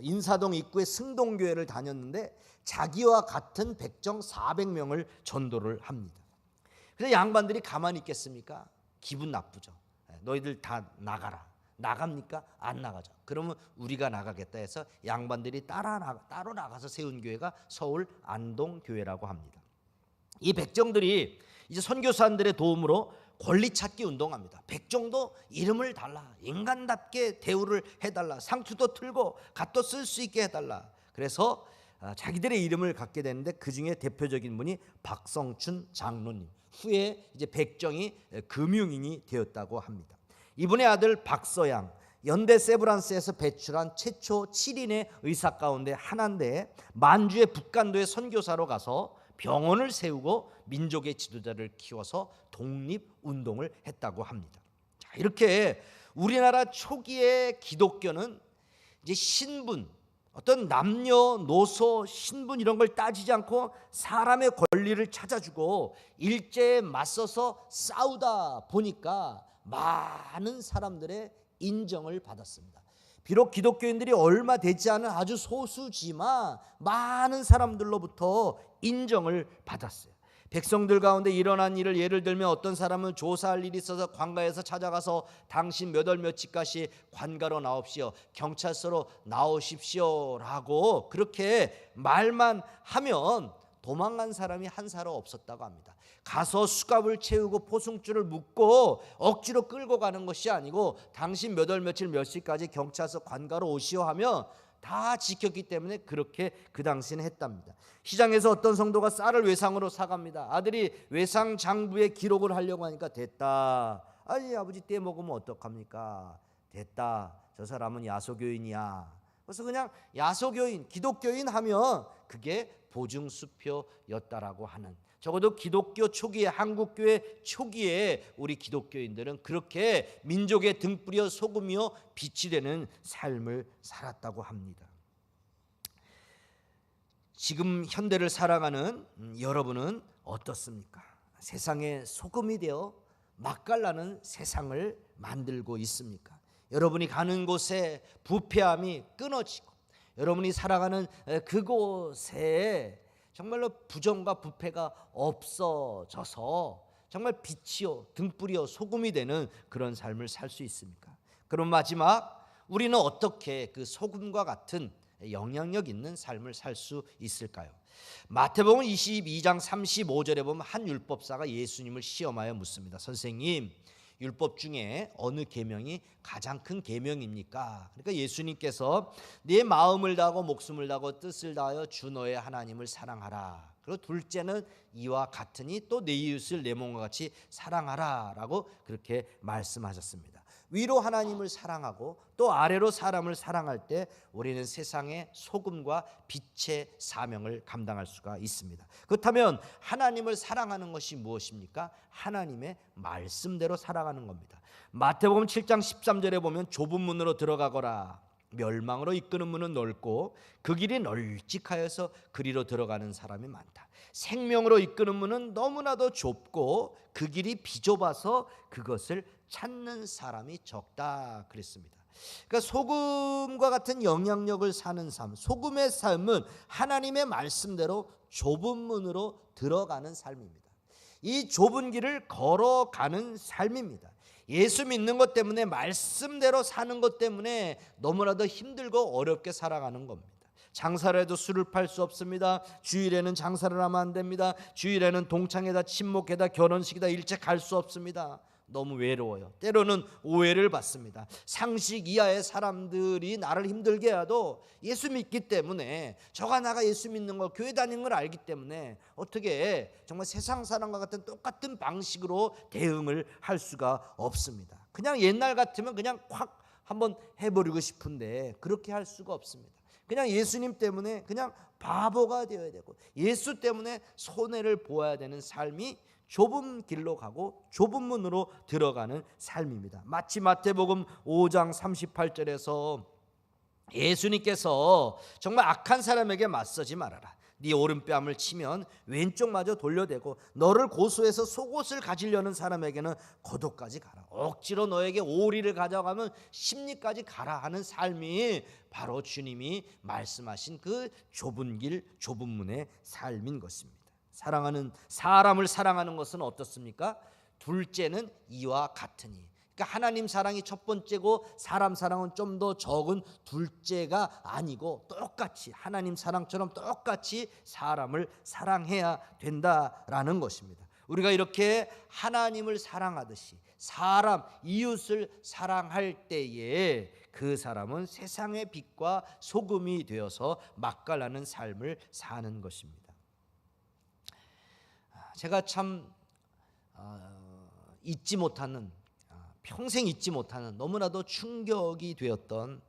인사동 입구에 승동교회를 다녔는데 자기와 같은 백정 400명을 전도를 합니다. 그래서 양반들이 가만히 있겠습니까? 기분 나쁘죠. 너희들 다 나가라. 나갑니까? 안 나가죠. 그러면 우리가 나가겠다 해서 양반들이 따로 나가서 세운 교회가 서울 안동교회라고 합니다. 이 백정들이 이제 선교사들의 도움으로 권리 찾기 운동합니다. 백정도 이름을 달라, 인간답게 대우를 해달라, 상투도 틀고 갓도 쓸 수 있게 해달라. 그래서 자기들의 이름을 갖게 되는데 그 중에 대표적인 분이 박성춘 장로님, 후에 이제 백정이 금융인이 되었다고 합니다. 이분의 아들 박서양, 연대 세브란스에서 배출한 최초 7인의 의사 가운데 하나인데 만주의 북간도의 선교사로 가서 병원을 세우고 민족의 지도자를 키워서 독립운동을 했다고 합니다. 자, 이렇게 우리나라 초기의 기독교는 이제 신분, 어떤 남녀노소 신분 이런 걸 따지지 않고 사람의 권리를 찾아주고 일제에 맞서서 싸우다 보니까 많은 사람들의 인정을 받았습니다. 비록 기독교인들이 얼마 되지 않은 아주 소수지만 많은 사람들로부터 인정을 받았어요. 백성들 가운데 일어난 일을 예를 들면 어떤 사람은 조사할 일이 있어서 관가에서 찾아가서 당신 몇 월 며칠까지 관가로 나옵시오, 경찰서로 나오십시오 라고 그렇게 말만 하면 도망간 사람이 한 사람 없었다고 합니다. 가서 수갑을 채우고 포승줄을 묶고 억지로 끌고 가는 것이 아니고 당신 몇 월 며칠 몇 시까지 경찰서 관가로 오시오 하면 다 지켰기 때문에 그렇게 그 당시에는 했답니다. 시장에서 어떤 성도가 쌀을 외상으로 사갑니다. 아들이 외상 장부에 기록을 하려고 하니까 됐다. 아니 아버지 떼 먹으면 어떡합니까? 됐다. 저 사람은 야소교인이야. 그래서 그냥 야소교인, 기독교인 하면 그게 보증수표였다라고 하는, 적어도 기독교 초기에, 한국교회 초기에 우리 기독교인들은 그렇게 민족의 등불이요 소금이요 빛이 되는 삶을 살았다고 합니다. 지금 현대를 살아가는 여러분은 어떻습니까? 세상의 소금이 되어 맛깔나는 세상을 만들고 있습니까? 여러분이 가는 곳에 부패함이 끊어지고 여러분이 살아가는 그곳에 정말로 부정과 부패가 없어져서 정말 빛이요 등불이요 소금이 되는 그런 삶을 살 수 있습니까? 그럼 마지막 우리는 어떻게 그 소금과 같은 영향력 있는 삶을 살 수 있을까요? 마태복음 22장 35절에 보면 한 율법사가 예수님을 시험하여 묻습니다. 선생님, 율법 중에 어느 계명이 가장 큰 계명입니까? 그러니까 예수님께서 네 마음을 다하고 목숨을 다하고 뜻을 다하여 주 너의 하나님을 사랑하라. 그리고 둘째는 이와 같으니 또 내 이웃을 내 몸과 같이 사랑하라 라고 그렇게 말씀하셨습니다. 위로 하나님을 사랑하고 또 아래로 사람을 사랑할 때 우리는 세상의 소금과 빛의 사명을 감당할 수가 있습니다. 그렇다면 하나님을 사랑하는 것이 무엇입니까? 하나님의 말씀대로 살아가는 겁니다. 마태복음 7장 13절에 보면 좁은 문으로 들어가거라. 멸망으로 이끄는 문은 넓고 그 길이 널찍하여서 그리로 들어가는 사람이 많다. 생명으로 이끄는 문은 너무나도 좁고 그 길이 비좁아서 그것을 찾는 사람이 적다 그랬습니다. 그러니까 소금과 같은 영향력을 사는 삶, 소금의 삶은 하나님의 말씀대로 좁은 문으로 들어가는 삶입니다. 이 좁은 길을 걸어가는 삶입니다. 예수 믿는 것 때문에, 말씀대로 사는 것 때문에 너무나도 힘들고 어렵게 살아가는 겁니다. 장사를 해도 술을 팔 수 없습니다. 주일에는 장사를 하면 안 됩니다. 주일에는 동창회다, 친목회다, 결혼식이다, 일찍 갈 수 없습니다. 너무 외로워요. 때로는 오해를 받습니다. 상식 이하의 사람들이 나를 힘들게 해도 예수 믿기 때문에, 저가 나가 예수 믿는 걸, 교회 다니는 걸 알기 때문에 어떻게 정말 세상 사람과 같은 똑같은 방식으로 대응을 할 수가 없습니다. 그냥 옛날 같으면 그냥 확 한번 해버리고 싶은데 그렇게 할 수가 없습니다. 그냥 예수님 때문에 그냥 바보가 되어야 되고 예수 때문에 손해를 보아야 되는 삶이 좁은 길로 가고 좁은 문으로 들어가는 삶입니다. 마치 마태복음 5장 38절에서 예수님께서 정말 악한 사람에게 맞서지 말아라. 네 오른뺨을 치면 왼쪽마저 돌려대고 너를 고소해서 속옷을 가지려는 사람에게는 고도까지 가라. 억지로 너에게 오리를 가져가면 심리까지 가라 하는 삶이 바로 주님이 말씀하신 그 좁은 길 좁은 문의 삶인 것입니다. 사람을 사랑하는 것은 어떻습니까? 둘째는 이와 같으니. 그러니까 하나님 사랑이 첫 번째고 사람 사랑은 좀 더 적은 둘째가 아니고 똑같이 하나님 사랑처럼 똑같이 사람을 사랑해야 된다라는 것입니다. 우리가 이렇게 하나님을 사랑하듯이 사람 이웃을 사랑할 때에 그 사람은 세상의 빛과 소금이 되어서 맛깔나는 삶을 사는 것입니다. 제가 참 잊지 못하는 평생 잊지 못하는 너무나도 충격이 되었던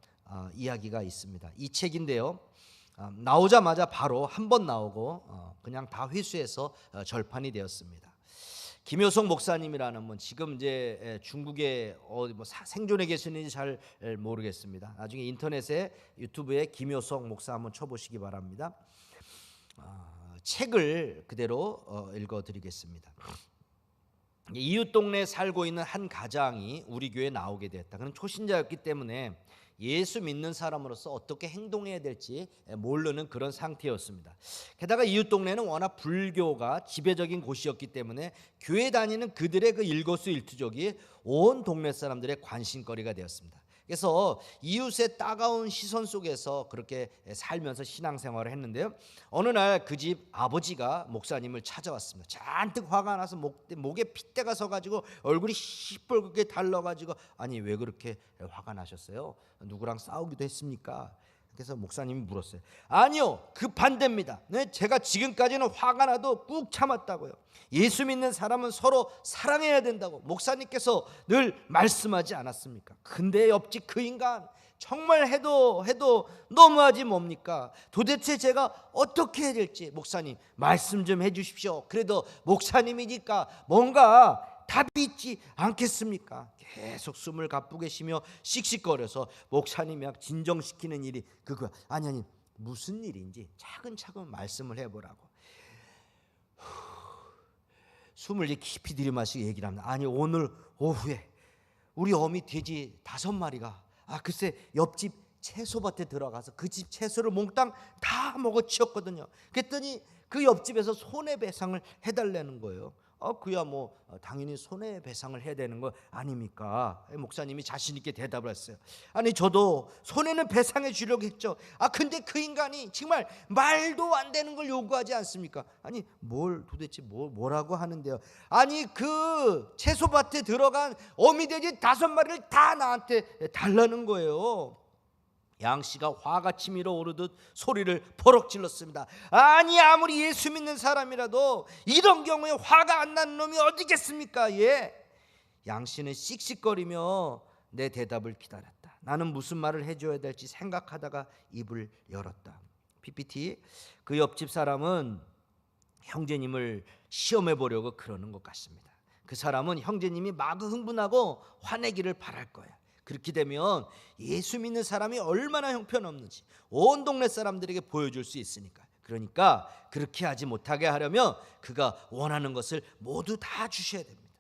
이야기가 있습니다. 이 책인데요. 나오자마자 바로 한 번 나오고 그냥 다 회수해서 절판이 되었습니다. 김효성 목사님이라는 분 지금 이제 중국에 생존해 계시는지 잘 모르겠습니다. 나중에 인터넷에 유튜브에 김효성 목사 한번 쳐보시기 바랍니다. 책을 그대로 읽어드리겠습니다. 이웃 동네에 살고 있는 한 가장이 우리 교회에 나오게 됐다. 그는 초신자였기 때문에 예수 믿는 사람으로서 어떻게 행동해야 될지 모르는 그런 상태였습니다. 게다가 이웃 동네는 워낙 불교가 지배적인 곳이었기 때문에 교회 다니는 그들의 그 일거수일투족이 온 동네 사람들의 관심거리가 되었습니다. 그래서 이웃의 따가운 시선 속에서 그렇게 살면서 신앙생활을 했는데요. 어느 날 그 집 아버지가 목사님을 찾아왔습니다. 잔뜩 화가 나서 목에 핏대가 서가지고 얼굴이 시뻘겋게 달라가지고 아니 왜 그렇게 화가 나셨어요? 누구랑 싸우기도 했습니까? 그래서 목사님이 물었어요. 아니요, 그 반대입니다. 네, 제가 지금까지는 화가 나도 꾹 참았다고요. 예수 믿는 사람은 서로 사랑해야 된다고 목사님께서 늘 말씀하지 않았습니까? 근데 옆집 그 인간 정말 해도 너무하지 뭡니까? 도대체 제가 어떻게 해야 될지 목사님 말씀 좀 해주십시오. 그래도 목사님이니까 뭔가 답이 있지 않겠습니까? 계속 숨을 가쁘게 쉬며 씩씩거려서 목사님이 진정시키는 일이 그거야. 아니 무슨 일인지 차근차근 말씀을 해보라고. 숨을 깊이 들이마시고 얘기를 합니다. 아니 오늘 오후에 우리 어미 돼지 5마리가 글쎄 옆집 채소밭에 들어가서 그 집 채소를 몽땅 다 먹어치웠거든요. 그랬더니 그 옆집에서 손해배상을 해달라는 거예요. 그야 뭐 당연히 손해배상을 해야 되는 거 아닙니까? 목사님이 자신 있게 대답을 했어요. 아니 저도 손해는 배상해 주려고 했죠. 근데 그 인간이 정말 말도 안 되는 걸 요구하지 않습니까? 아니 도대체 뭐라고 하는데요? 아니 그 채소밭에 들어간 어미돼지 5마리를 다 나한테 달라는 거예요. 양 씨가 화가 치밀어 오르듯 소리를 버럭 질렀습니다. 아니 아무리 예수 믿는 사람이라도 이런 경우에 화가 안 나는 놈이 어디겠습니까? 예. 양 씨는 씩씩거리며 내 대답을 기다렸다. 나는 무슨 말을 해줘야 될지 생각하다가 입을 열었다. PPT. 그 옆집 사람은 형제님을 시험해 보려고 그러는 것 같습니다. 그 사람은 형제님이 마구 흥분하고 화내기를 바랄 거야. 그렇게 되면 예수 믿는 사람이 얼마나 형편없는지 온 동네 사람들에게 보여줄 수 있으니까. 그러니까 그렇게 하지 못하게 하려면 그가 원하는 것을 모두 다 주셔야 됩니다.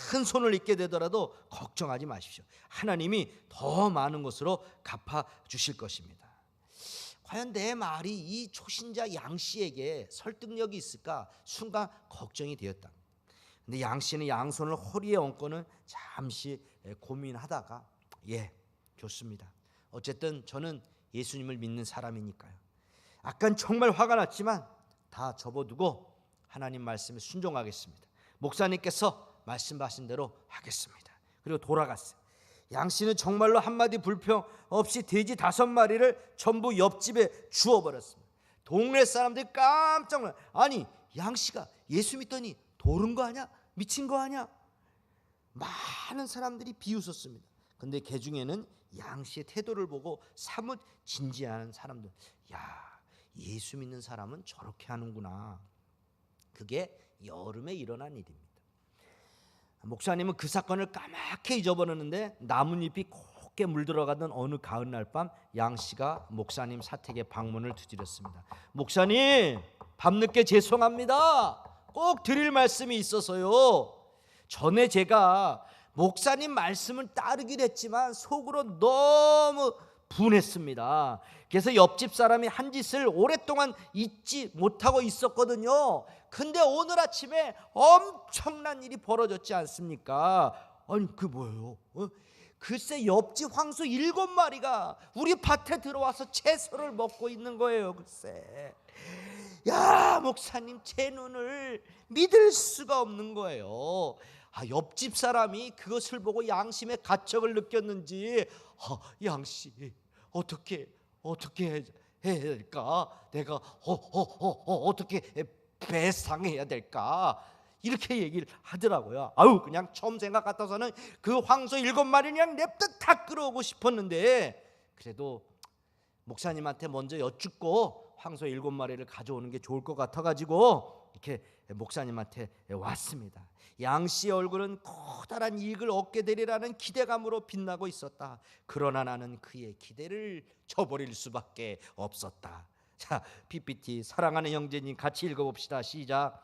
큰 손을 잊게 되더라도 걱정하지 마십시오. 하나님이 더 많은 것으로 갚아주실 것입니다. 과연 내 말이 이 초신자 양 씨에게 설득력이 있을까 순간 걱정이 되었다. 근데 양 씨는 양손을 허리에 얹고는 잠시 고민하다가 좋습니다. 어쨌든 저는 예수님을 믿는 사람이니까요. 아깐 정말 화가 났지만 다 접어두고 하나님 말씀에 순종하겠습니다. 목사님께서 말씀하신 대로 하겠습니다. 그리고 돌아갔어요. 양 씨는 정말로 한마디 불평 없이 돼지 5마리를 전부 옆집에 주워버렸습니다. 동네 사람들이 깜짝 놀랐어요. 아니 양 씨가 예수 믿더니 도른 거 아니야? 미친 거 아니야? 많은 사람들이 비웃었습니다. 근데 그 중에는 양씨의 태도를 보고 사뭇 진지한 사람들, 야, 예수 믿는 사람은 저렇게 하는구나. 그게 여름에 일어난 일입니다. 목사님은 그 사건을 까맣게 잊어버렸는데 나뭇잎이 곱게 물들어가던 어느 가을날 밤 양씨가 목사님 사택에 방문을 두드렸습니다. 목사님, 밤늦게 죄송합니다. 꼭 드릴 말씀이 있어서요. 전에 제가 목사님 말씀을 따르긴 했지만 속으로 너무 분했습니다. 그래서 옆집 사람이 한 짓을 오랫동안 잊지 못하고 있었거든요. 근데 오늘 아침에 엄청난 일이 벌어졌지 않습니까? 아니, 그 뭐예요? 글쎄, 옆집 황소 7마리가 우리 밭에 들어와서 채소를 먹고 있는 거예요. 글쎄, 야, 목사님, 제 눈을 믿을 수가 없는 거예요. 옆집 사람이 그것을 보고 양심의 가책을 느꼈는지, 양씨, 어떻게 해야 될까? 내가 어떻게 배상해야 될까? 이렇게 얘기를 하더라고요. 그냥 처음 생각 같아서는 그 황소 7마리 그냥 냅다 다 끌어오고 싶었는데, 그래도 목사님한테 먼저 여쭙고 황소 7마리를 가져오는 게 좋을 것 같아가지고 이렇게 목사님한테 왔습니다. 양씨의 얼굴은 커다란 이익을 얻게 되리라는 기대감으로 빛나고 있었다. 그러나 나는 그의 기대를 저버릴 수밖에 없었다. 자, PPT 사랑하는 형제님 같이 읽어봅시다. 시작.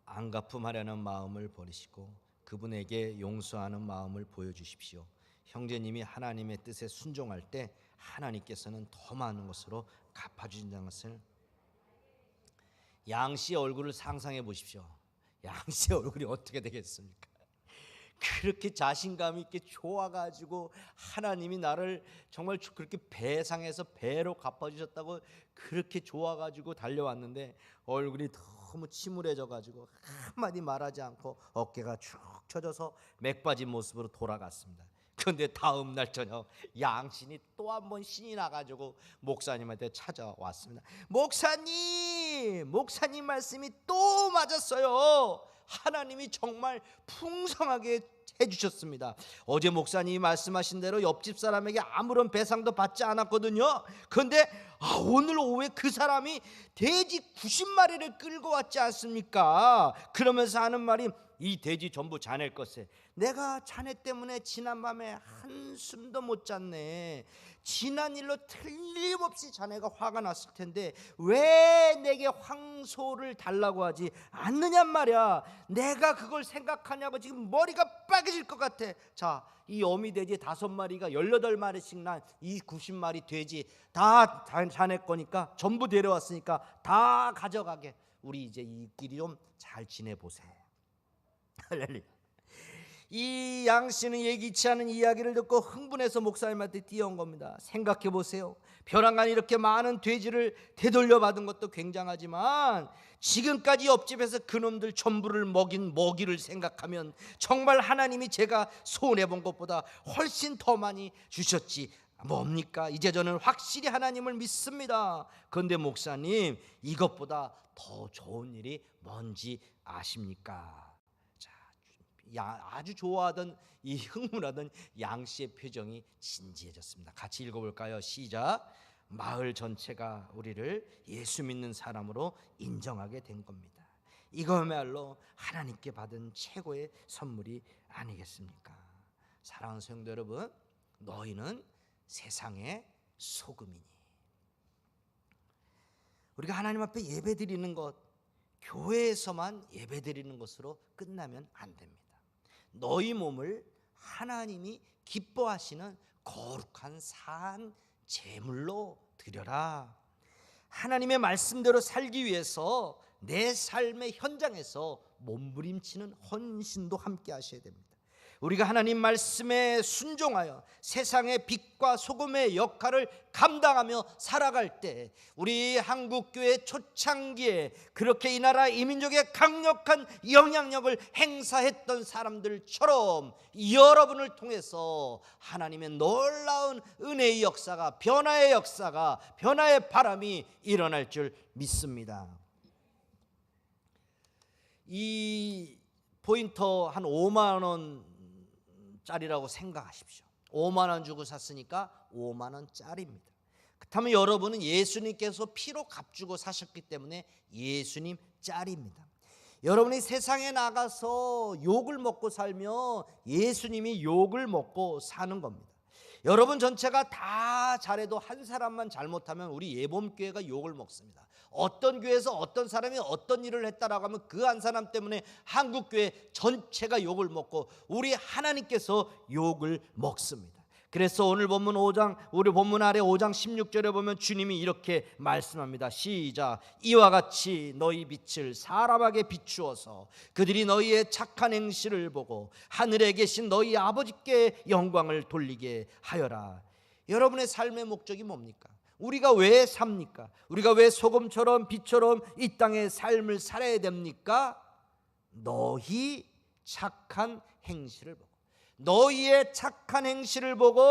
안갚음하려는 마음을 버리시고 그분에게 용서하는 마음을 보여주십시오. 형제님이 하나님의 뜻에 순종할 때 하나님께서는 더 많은 것으로 갚아주신다는 것을. 양씨의 얼굴을 상상해 보십시오. 양씨의 얼굴이 어떻게 되겠습니까? 그렇게 자신감 있게 좋아가지고 하나님이 나를 정말 그렇게 배상해서 배로 갚아주셨다고 그렇게 좋아가지고 달려왔는데 얼굴이 너무 침울해져가지고 한마디 말하지 않고 어깨가 축 처져서 맥 빠진 모습으로 돌아갔습니다. 그런데 다음 날 저녁 양신이 또 한 번 신이 나가지고 목사님한테 찾아왔습니다. 목사님 말씀이 또 맞았어요. 하나님이 정말 풍성하게 해주셨습니다. 어제 목사님이 말씀하신 대로 옆집 사람에게 아무런 배상도 받지 않았거든요. 그런데 오늘 오후에 그 사람이 돼지 90마리를 끌고 왔지 않습니까? 그러면서 하는 말이, 이 돼지 전부 자네 것에 내가 자네 때문에 지난밤에 한숨도 못 잤네. 지난 일로 틀림없이 자네가 화가 났을 텐데 왜 내게 황소를 달라고 하지 않느냔 말이야. 내가 그걸 생각하냐고 지금 머리가 빨개질 것 같아. 자, 이 어미 돼지 5마리가 18마리씩 난 이 90마리 돼지 다 자네 거니까 전부 데려왔으니까 다 가져가게. 우리 이제 이끼리 좀 잘 지내보세요. 할렐루야. 이 양씨는 예기치 않은 이야기를 듣고 흥분해서 목사님한테 뛰어온 겁니다. 생각해 보세요. 벼랑간 이렇게 많은 돼지를 되돌려 받은 것도 굉장하지만 지금까지 옆집에서 그놈들 전부를 먹인 먹이를 생각하면 정말 하나님이 제가 손해 본 것보다 훨씬 더 많이 주셨지 뭡니까? 이제 저는 확실히 하나님을 믿습니다. 그런데 목사님, 이것보다 더 좋은 일이 뭔지 아십니까? 아주 좋아하던 이 흥분하던 양씨의 표정이 진지해졌습니다. 같이 읽어볼까요? 시작. 마을 전체가 우리를 예수 믿는 사람으로 인정하게 된 겁니다. 이거야말로 하나님께 받은 최고의 선물이 아니겠습니까? 사랑하는 성도 여러분, 너희는 세상의 소금이니. 우리가 하나님 앞에 예배드리는 것, 교회에서만 예배드리는 것으로 끝나면 안 됩니다. 너희 몸을 하나님이 기뻐하시는 거룩한 산 제물로 드려라. 하나님의 말씀대로 살기 위해서 내 삶의 현장에서 몸부림치는 헌신도 함께 하셔야 됩니다. 우리가 하나님 말씀에 순종하여 세상의 빛과 소금의 역할을 감당하며 살아갈 때 우리 한국교회 초창기에 그렇게 이 나라 이민족의 강력한 영향력을 행사했던 사람들처럼 여러분을 통해서 하나님의 놀라운 은혜의 역사가, 변화의 역사가, 변화의 바람이 일어날 줄 믿습니다. 이 포인터 한 5만 원짜리라고 생각하십시오. 5만 원 주고 샀으니까 5만 원짜리입니다. 그렇다면 여러분은 예수님께서 피로 값주고 사셨기 때문에 예수님 짤입니다. 여러분이 세상에 나가서 욕을 먹고 살면 예수님이 욕을 먹고 사는 겁니다. 여러분 전체가 다 잘해도 한 사람만 잘못하면 우리 예범교회가 욕을 먹습니다. 어떤 교회에서 어떤 사람이 어떤 일을 했다라고 하면 그 한 사람 때문에 한국교회 전체가 욕을 먹고 우리 하나님께서 욕을 먹습니다. 그래서 오늘 본문 5장, 우리 본문 아래 5장 16절에 보면 주님이 이렇게 말씀합니다. 시작. 이와 같이 너희 빛을 사람에게 비추어서 그들이 너희의 착한 행실을 보고 하늘에 계신 너희 아버지께 영광을 돌리게 하여라. 여러분의 삶의 목적이 뭡니까? 우리가 왜 삽니까? 우리가 왜 소금처럼 빛처럼 이 땅의 삶을 살아야 됩니까? 너희 착한 행실을 보고, 너희의 착한 행실을 보고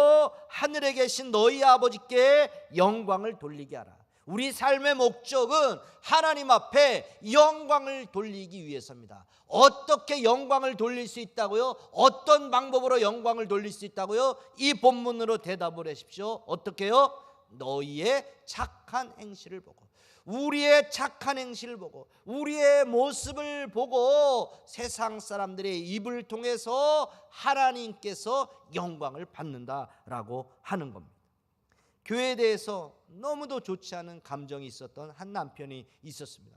하늘에 계신 너희 아버지께 영광을 돌리게 하라. 우리 삶의 목적은 하나님 앞에 영광을 돌리기 위해서입니다. 어떻게 영광을 돌릴 수 있다고요? 어떤 방법으로 영광을 돌릴 수 있다고요? 이 본문으로 대답을 하십시오. 어떻게요? 너희의 착한 행실을 보고, 우리의 착한 행실을 보고, 우리의 모습을 보고 세상 사람들의 입을 통해서 하나님께서 영광을 받는다라고 하는 겁니다. 교회에 대해서 너무도 좋지 않은 감정이 있었던 한 남편이 있었습니다.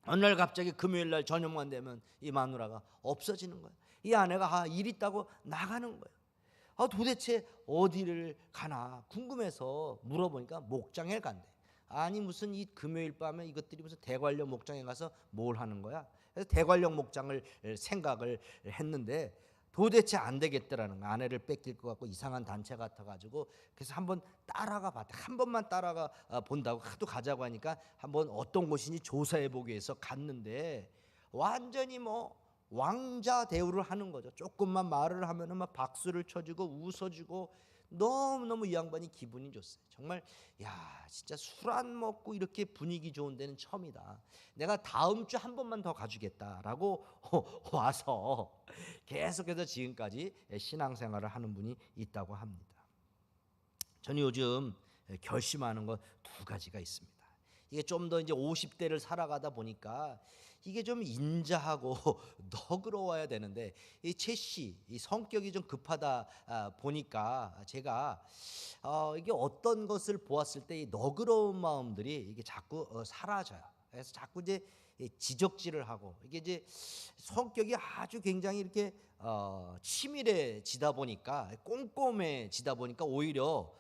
어느 날 갑자기 금요일날 저녁만 되면 이 마누라가 없어지는 거예요. 이 아내가 일 있다고 나가는 거예요. 도대체 어디를 가나 궁금해서 물어보니까 목장에 간대. 아니 무슨 이 금요일 밤에 이것들이 무슨 대관령 목장에 가서 뭘 하는 거야? 그래서 대관령 목장을 생각을 했는데 도대체 안 되겠더라는 거야. 아내를 뺏길 것 같고 이상한 단체 같아가지고 그래서 한번 따라가 봤다. 한 번만 따라가 본다고 하도 가자고 하니까 한번 어떤 곳인지 조사해 보기 위해서 갔는데 완전히 뭐 왕자 대우를 하는 거죠. 조금만 말을 하면은 막 박수를 쳐주고 웃어주고 너무너무 이 양반이 기분이 좋았어요. 정말 야 진짜 술 안 먹고 이렇게 분위기 좋은 데는 처음이다. 내가 다음 주 한 번만 더 가주겠다라고 와서 계속해서 지금까지 신앙생활을 하는 분이 있다고 합니다. 저는 요즘 결심하는 건 두 가지가 있습니다. 이게 좀 더 이제 50대를 살아가다 보니까 이게 좀 인자하고 너그러워야 되는데 이 채 씨 이 성격이 좀 급하다 보니까 제가 이게 어떤 것을 보았을 때 이 너그러운 마음들이 이게 자꾸 사라져요. 그래서 자꾸 이제 지적질을 하고 이게 이제 성격이 아주 굉장히 이렇게 치밀해지다 보니까 꼼꼼해지다 보니까 오히려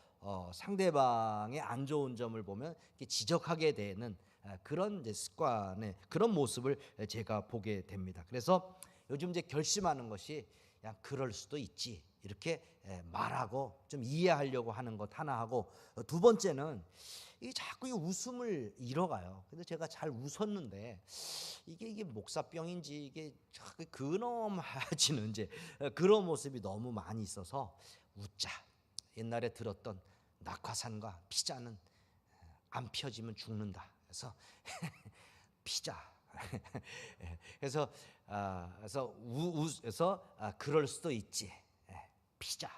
상대방의 안 좋은 점을 보면 지적하게 되는 그런 이제 습관의 그런 모습을 제가 보게 됩니다. 그래서 요즘 이제 결심하는 것이 그냥 그럴 수도 있지 이렇게 말하고 좀 이해하려고 하는 것 하나 하고, 두 번째는 이 자꾸 이 웃음을 잃어가요. 근데 제가 잘 웃었는데 이게 목사병인지 이게 자꾸 근엄해지는 이제 그런 모습이 너무 많이 있어서 웃자. 옛날에 들었던 낙하산과 피자는 안 펴지면 죽는다. 그래서 피자. 그래서 그럴 수도 있지. 피자.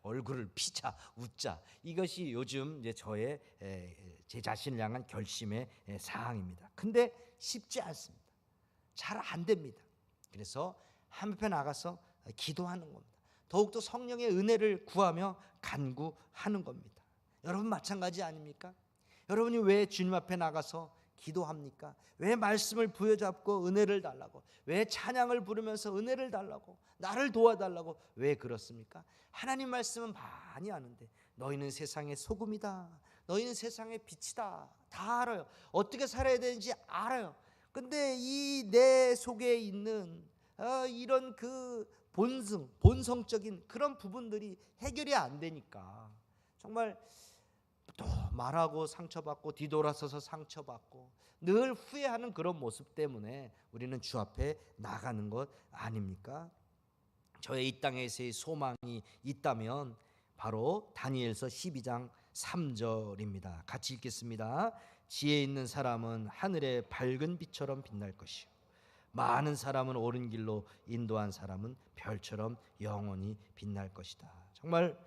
얼굴을 피자, 웃자. 이것이 요즘 이제 저의 제 자신을 향한 결심의 사항입니다. 근데 쉽지 않습니다. 잘 안 됩니다. 그래서 한편 나가서 기도하는 겁니다. 더욱더 성령의 은혜를 구하며 간구하는 겁니다. 여러분 마찬가지 아닙니까? 여러분이 왜 주님 앞에 나가서 기도합니까? 왜 말씀을 부여잡고 은혜를 달라고, 왜 찬양을 부르면서 은혜를 달라고, 나를 도와달라고 왜 그렇습니까? 하나님 말씀은 많이 아는데 너희는 세상의 소금이다, 너희는 세상의 빛이다, 다 알아요. 어떻게 살아야 되는지 알아요. 근데 이 내 속에 있는 이런 그 본성적인 그런 부분들이 해결이 안 되니까 정말 또 말하고 상처받고 뒤돌아서서 상처받고 늘 후회하는 그런 모습 때문에 우리는 주 앞에 나가는 것 아닙니까? 저의 이 땅에서의 소망이 있다면 바로 다니엘서 12장 3절입니다. 같이 읽겠습니다. 지혜 있는 사람은 하늘의 밝은 빛처럼 빛날 것이요 많은 사람은 옳은 길로 인도한 사람은 별처럼 영원히 빛날 것이다. 정말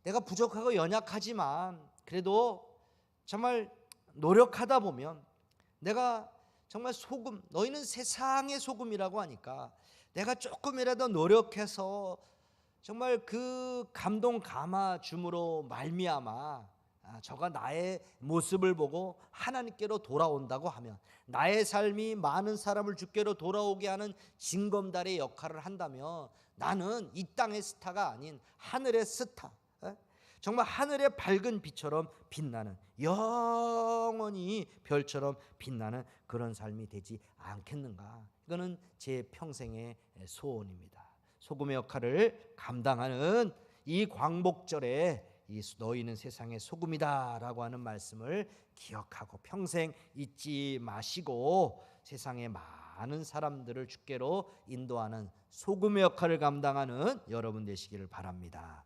내가 부족하고 연약하지만 그래도 정말 노력하다 보면 내가 정말 소금, 너희는 세상의 소금이라고 하니까 내가 조금이라도 노력해서 정말 그 감동 감화 줌으로 말미암아 저가 나의 모습을 보고 하나님께로 돌아온다고 하면, 나의 삶이 많은 사람을 주께로 돌아오게 하는 징검다리의 역할을 한다면, 나는 이 땅의 스타가 아닌 하늘의 스타, 정말 하늘의 밝은 빛처럼 빛나는, 영원히 별처럼 빛나는 그런 삶이 되지 않겠는가. 이거는 제 평생의 소원입니다. 소금의 역할을 감당하는 이 광복절에 이 너희는 세상의 소금이다라고 하는 말씀을 기억하고 평생 잊지 마시고 세상의 많은 사람들을 주께로 인도하는 소금의 역할을 감당하는 여러분 되시기를 바랍니다.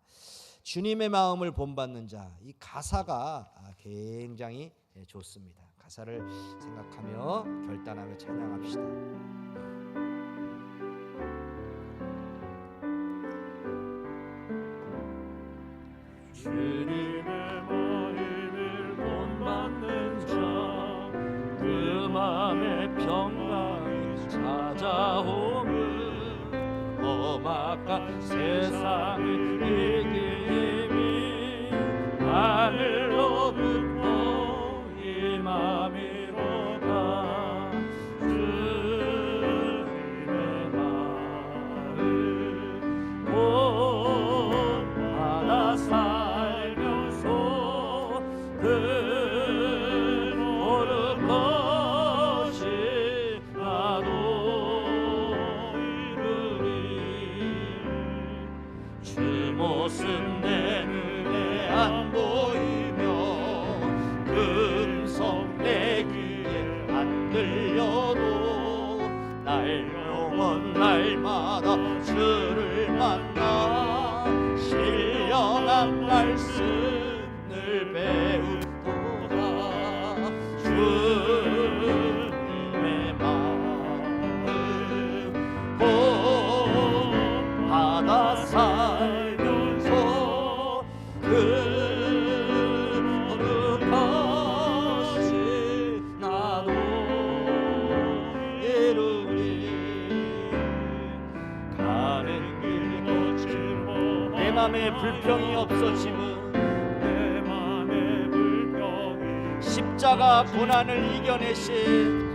주님의 마음을 본받는 자, 이 가사가 굉장히 좋습니다. 가사를 생각하며 결단하며 찬양합시다. 주님의 마음을 본받는 자, 그 맘에 평강이 찾아오면 험악한 세상을 이길 힘이 하늘로부터 임함이로다. 주님의 마음 본받아 살면서 그 모든 것이 나도 이루리. 주 모습 내 눈에 안 보이며 금성 내 귀에 안 들려도 날 영원 날마다 주를 만나 신령한 말씀을 배우도다. 주님의 마음 본받아 살면서 그 모든 것이 나도 이루리. 가는 길 거칠고 내 맘에 불평이 없어짐은 내 맘에 불평이 십자가 고난을 이겨내신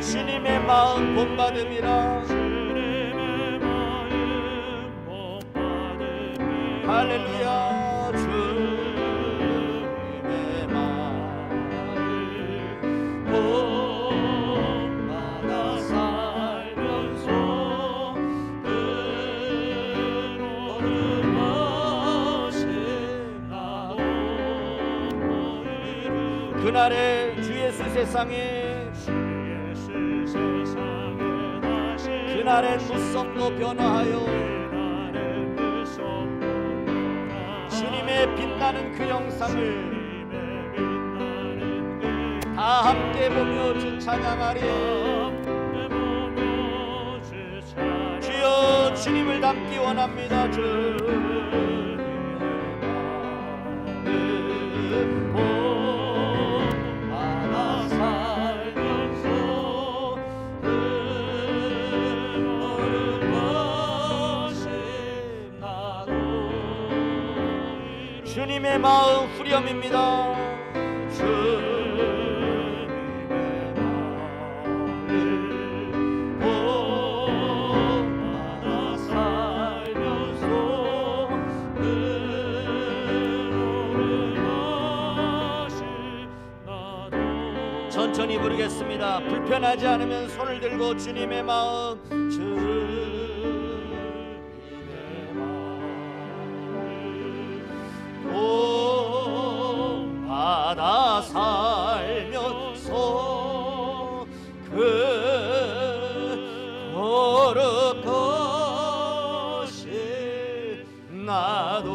주님의 마음 본받음이라. 주님의 마음 본받음이라. 할렐루야. 주님의 마음 본받아 살면서 그 모든 것이 나도 이루리. 그날에 주 예수 세상에 그날엔 무성로 변화하여 주님의 빛나는 그 영상을 다 함께 보며 주 찬양하리. 주여 주님을 닮기 원합니다. 본받아 살면서 그 모든 것이 나도 주님의 마음 후렴입니다. 주님의 마음 본받아 살면서 그 모든 것이 나도. 천천히 부르겠습니다. 불편하지 않으면 손을 들고 주님의 마음, 주님의 마음 본받아 살면서 그 거룩 것이 나도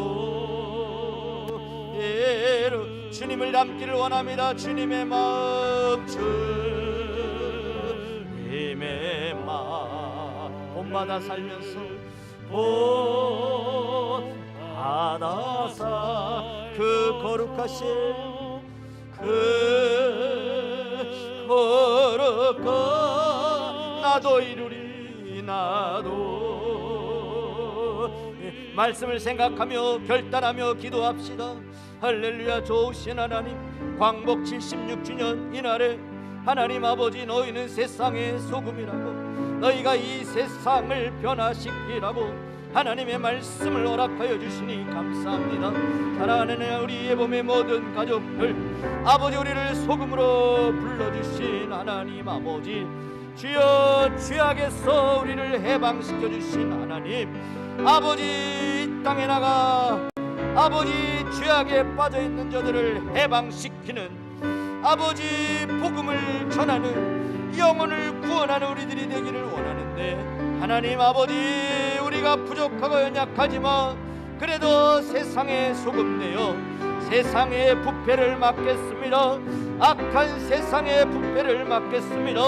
이루. 주님을 닮기를 원합니다. 주님의 마음, 주님의 본받아 살면서 본받아사 그 거룩하신 그 거룩한 나도 이루리 나도. 말씀을 생각하며 결단하며 기도합시다. 할렐루야. 좋으신 하나님, 광복 76주년 이날에 하나님 아버지, 너희는 세상의 소금이라고, 너희가 이 세상을 변화시키라고 하나님의 말씀을 허락하여 주시니 감사합니다. 사랑하는 우리 예범의 모든 가족들, 아버지, 우리를 소금으로 불러주신 하나님 아버지, 주여 죄악에서 우리를 해방시켜 주신 하나님 아버지, 이 땅에 나가 아버지 죄악에 빠져있는 자들을 해방시키는 아버지, 복음을 전하는, 영혼을 구원하는 우리들이 되기를 원하는데, 하나님 아버지, 우리가 부족하고 연약하지만 그래도 세상의 소금 되어 세상의 부패를 막겠습니다. 악한 세상의 부패를 막겠습니다.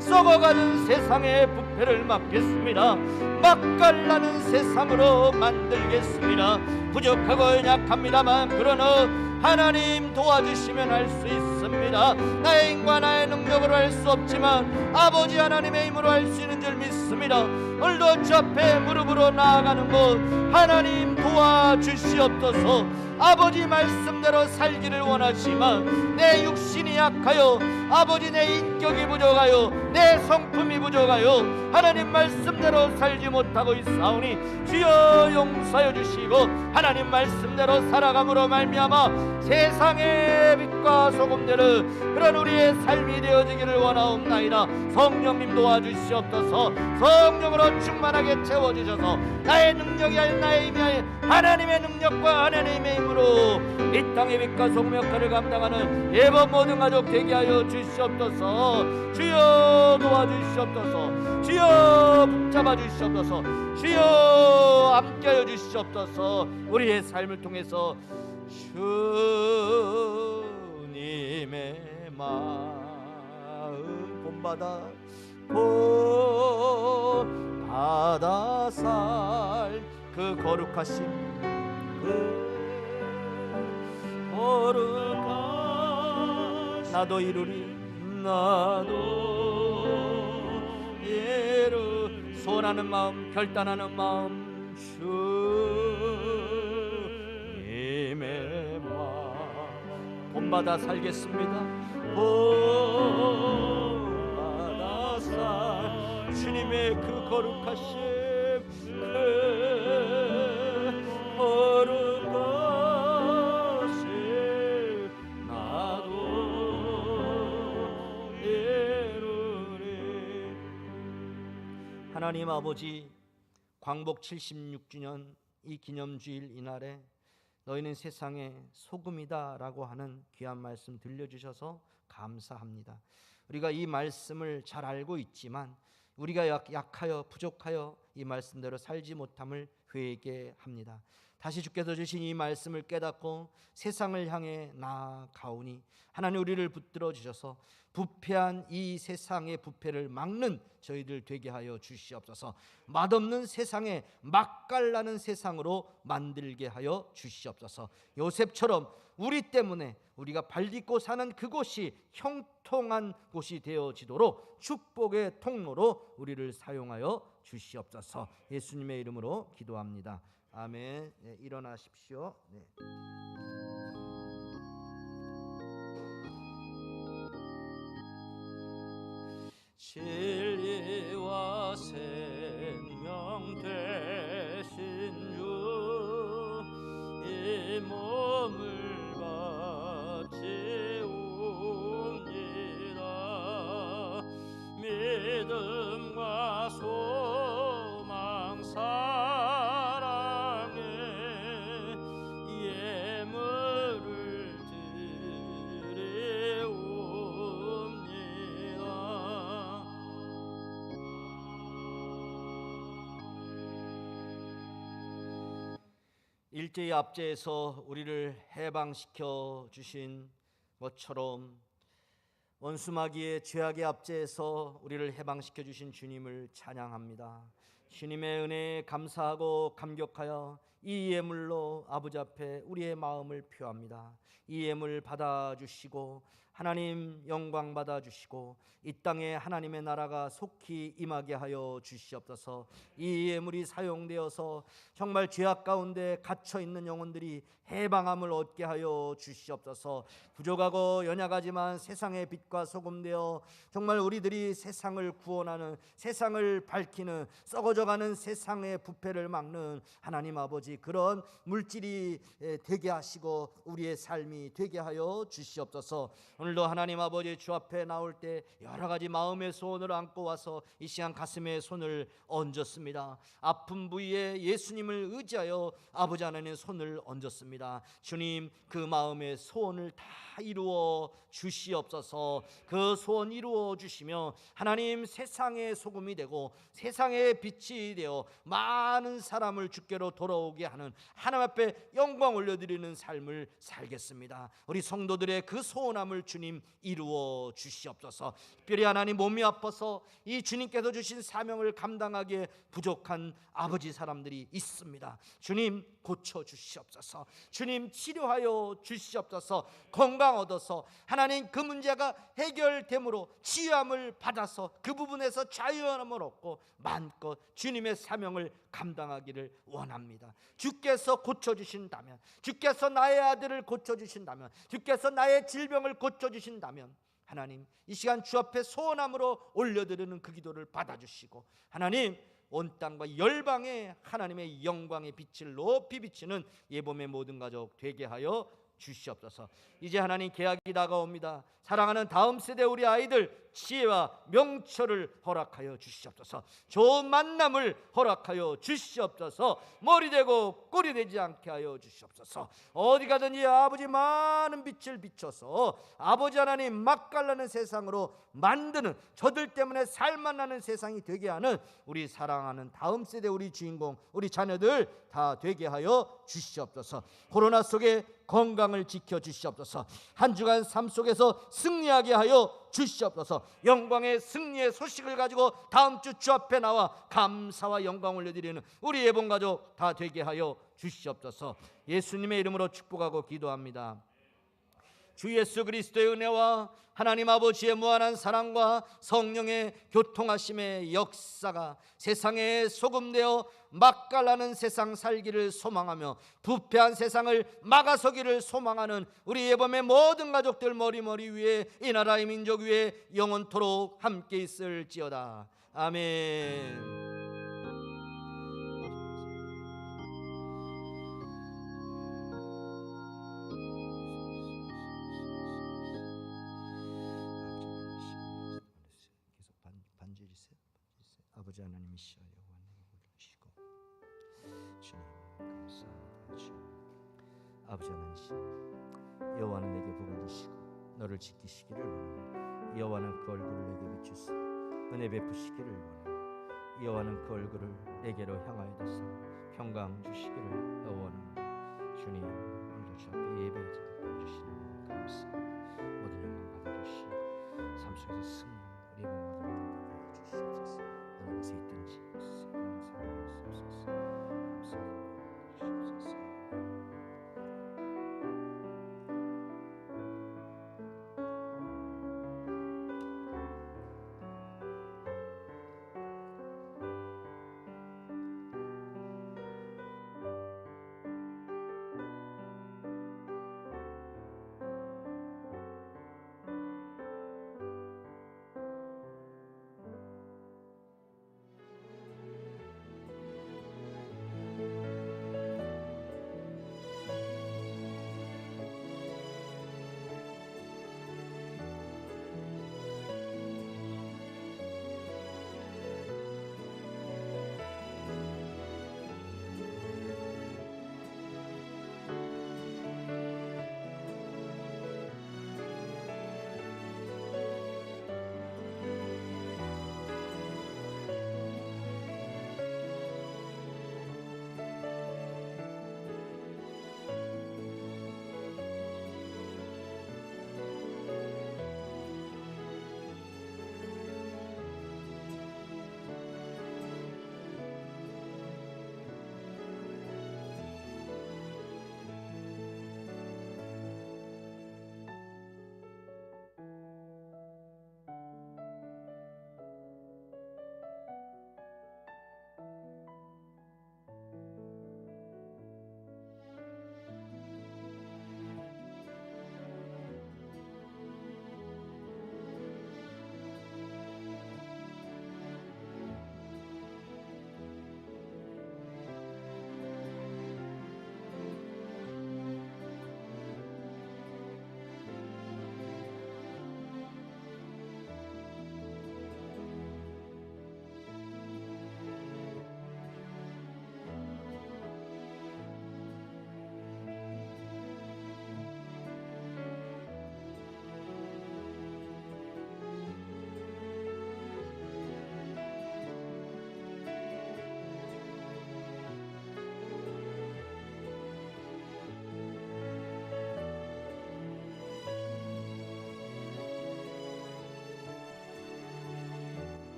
썩어가는 세상의 부패를 막겠습니다. 맛깔나는 세상으로 만들겠습니다. 부족하고 연약합니다만 그러나 하나님 도와주시면 할 수 있습니다. 나의 힘과 나의 능력으로 할 수 없지만 아버지 하나님의 힘으로 할 수 있는 줄 믿습니다. 오늘도 주 앞에 무릎으로 나아가는 것 하나님 도와주시옵소서. 아버지 말씀대로 살기를 원하지만 내 육신이 약하여 아버지, 내 인격이 부족하여 내 성품이 부족하여 하나님 말씀대로 살지 못하고 있사오니 주여 용서하여 주시고 하나님 말씀대로 살아감으로 말미암아 세상의 빛과 소금되는 그런 우리의 삶이 되어지기를 원하옵나이다. 성령님 도와주시옵소서. 성령으로 충만하게 채워주셔서 나의 능력이 아닌 나의 힘이 아닌 하나님의 능력과 하나님의 힘으로 이 땅의 빛과 소금 역할을 감당하는 예번 모든 가족 되게 하여 주시옵소서. 주여 도와주시옵소서. 주여 붙잡아 주시옵소서. 주여 함께하여 주시옵소서. 우리의 삶을 통해서 주님의 마음 본받아 살 그 거룩하심, 그 거룩한 나도 이루리 나도 이루. 소원하는 마음, 결단하는 마음, 주님의 마음 본받아 살겠습니다. 본받아 살 주님의 그 거룩하심, 그 거룩하심 나도 이루리. 하나님 아버지, 광복 76주년 이 기념주일 이날에 너희는 세상의 소금이다 라고 하는 귀한 말씀 들려주셔서 감사합니다. 우리가 이 말씀을 잘 알고 있지만 우리가 약하여 부족하여 이 말씀대로 살지 못함을 회개합니다. 다시 주께서 주신 이 말씀을 깨닫고 세상을 향해 나아가오니 하나님 우리를 붙들어 주셔서 부패한 이 세상의 부패를 막는 저희들 되게 하여 주시옵소서. 맛없는 세상에 맛깔나는 세상으로 만들게 하여 주시옵소서. 요셉처럼 우리 때문에 우리가 발딛고 사는 그곳이 형통한 곳이 되어지도록 축복의 통로로 우리를 사용하여 주시옵소서. 예수님의 이름으로 기도합니다. 아멘. 네, 일어나십시오. 네. 진리와 생명 되신 주 이 몸을 바치옵니다. 믿음과 소망 사랑의 예물을 드리옵니다. 일제의 압제에서 우리를 해방시켜 주신 것처럼 원수마귀의 죄악의 압제에서 우리를 해방시켜 주신 주님을 찬양합니다. 주님의 은혜에 감사하고 감격하여 이 예물로 아버지 앞에 우리의 마음을 표합니다. 이 예물 받아주시고 하나님 영광 받아주시고 이 땅에 하나님의 나라가 속히 임하게 하여 주시옵소서. 이 예물이 사용되어서 정말 죄악 가운데 갇혀있는 영혼들이 해방함을 얻게 하여 주시옵소서. 부족하고 연약하지만 세상의 빛과 소금 되어 정말 우리들이 세상을 구원하는, 세상을 밝히는, 썩어져가는 세상의 부패를 막는 하나님 아버지, 그런 물질이 되게 하시고 우리의 삶이 되게 하여 주시옵소서. 오늘도 하나님 아버지 주 앞에 나올 때 여러 가지 마음의 소원을 안고 와서 이 시간 가슴에 손을 얹었습니다. 아픈 부위에 예수님을 의지하여 아버지 하나님 손을 얹었습니다. 주님, 그 마음의 소원을 다 이루어 주시옵소서. 그 소원 이루어 주시며 하나님 세상의 소금이 되고 세상의 빛이 되어 많은 사람을 주께로 돌아오게 하는, 하나님 앞에 영광 올려드리는 삶을 살겠습니다. 우리 성도들의 그 소원함을 주님 이루어 주시옵소서. 특별히 하나님 몸이 아파서 이 주님께서 주신 사명을 감당하기에 부족한 아버지 사람들이 있습니다. 주님 고쳐 주시옵소서. 주님 치료하여 주시옵소서. 건강 얻어서 하나님 그 문제가 해결됨으로 치유함을 받아서 그 부분에서 자유함을 얻고 마음껏 주님의 사명을 감당하기를 원합니다. 주께서 고쳐주신다면, 주께서 나의 아들을 고쳐주신다면, 주께서 나의 질병을 고쳐주신다면 하나님 이 시간 주 앞에 소원함으로 올려드리는 그 기도를 받아주시고 하나님 온 땅과 열방에 하나님의 영광의 빛을 높이 비치는 예봄의 모든 가족 되게 하여 주시옵소서. 이제 하나님 계약이 다가옵니다. 사랑하는 다음 세대 우리 아이들 지혜와 명철을 허락하여 주시옵소서. 좋은 만남을 허락하여 주시옵소서. 머리 되고 꼴이 되지 않게 하여 주시옵소서. 어디 가든지 아버지 많은 빛을 비춰서 아버지 하나님 맛깔나는 세상으로 만드는, 저들 때문에 살만 나는 세상이 되게 하는 우리 사랑하는 다음 세대 우리 주인공 우리 자녀들 다 되게 하여 주시옵소서. 코로나 속에 건강을 지켜 주시옵소서. 한 주간 삶 속에서 승리하게 하여 주시옵소서. 영광의 승리의 소식을 가지고 다음 주 주 앞에 나와 감사와 영광 올려드리는 우리 예본 가족 다 되게 하여 주시옵소서. 예수님의 이름으로 축복하고 기도합니다. 주 예수 그리스도의 은혜와 하나님 아버지의 무한한 사랑과 성령의 교통하심의 역사가 세상에 소금되어 맛깔나는 세상 살기를 소망하며 부패한 세상을 막아서기를 소망하는 우리 예범의 모든 가족들 머리 위에 이 나라의 민족 위에 영원토록 함께 있을지어다. 아멘. 아버지 하나님이시여 여호와는 부르시고 주님 감사합니다. 주님 아버지 하나님 여호와는 내게 복을 주시고 너를 지키시기를 원하노라. 여호와는 그 얼굴을 내게 비추사 은혜 베푸시기를 원하노라. 여호와는 그 얼굴을 내게로 향하여 두사 평강 주시기를 원하노라. 주님 오늘도 주 앞에 예배에 주시는 감사 모든 영광 받아주시고 삶 속에서 승리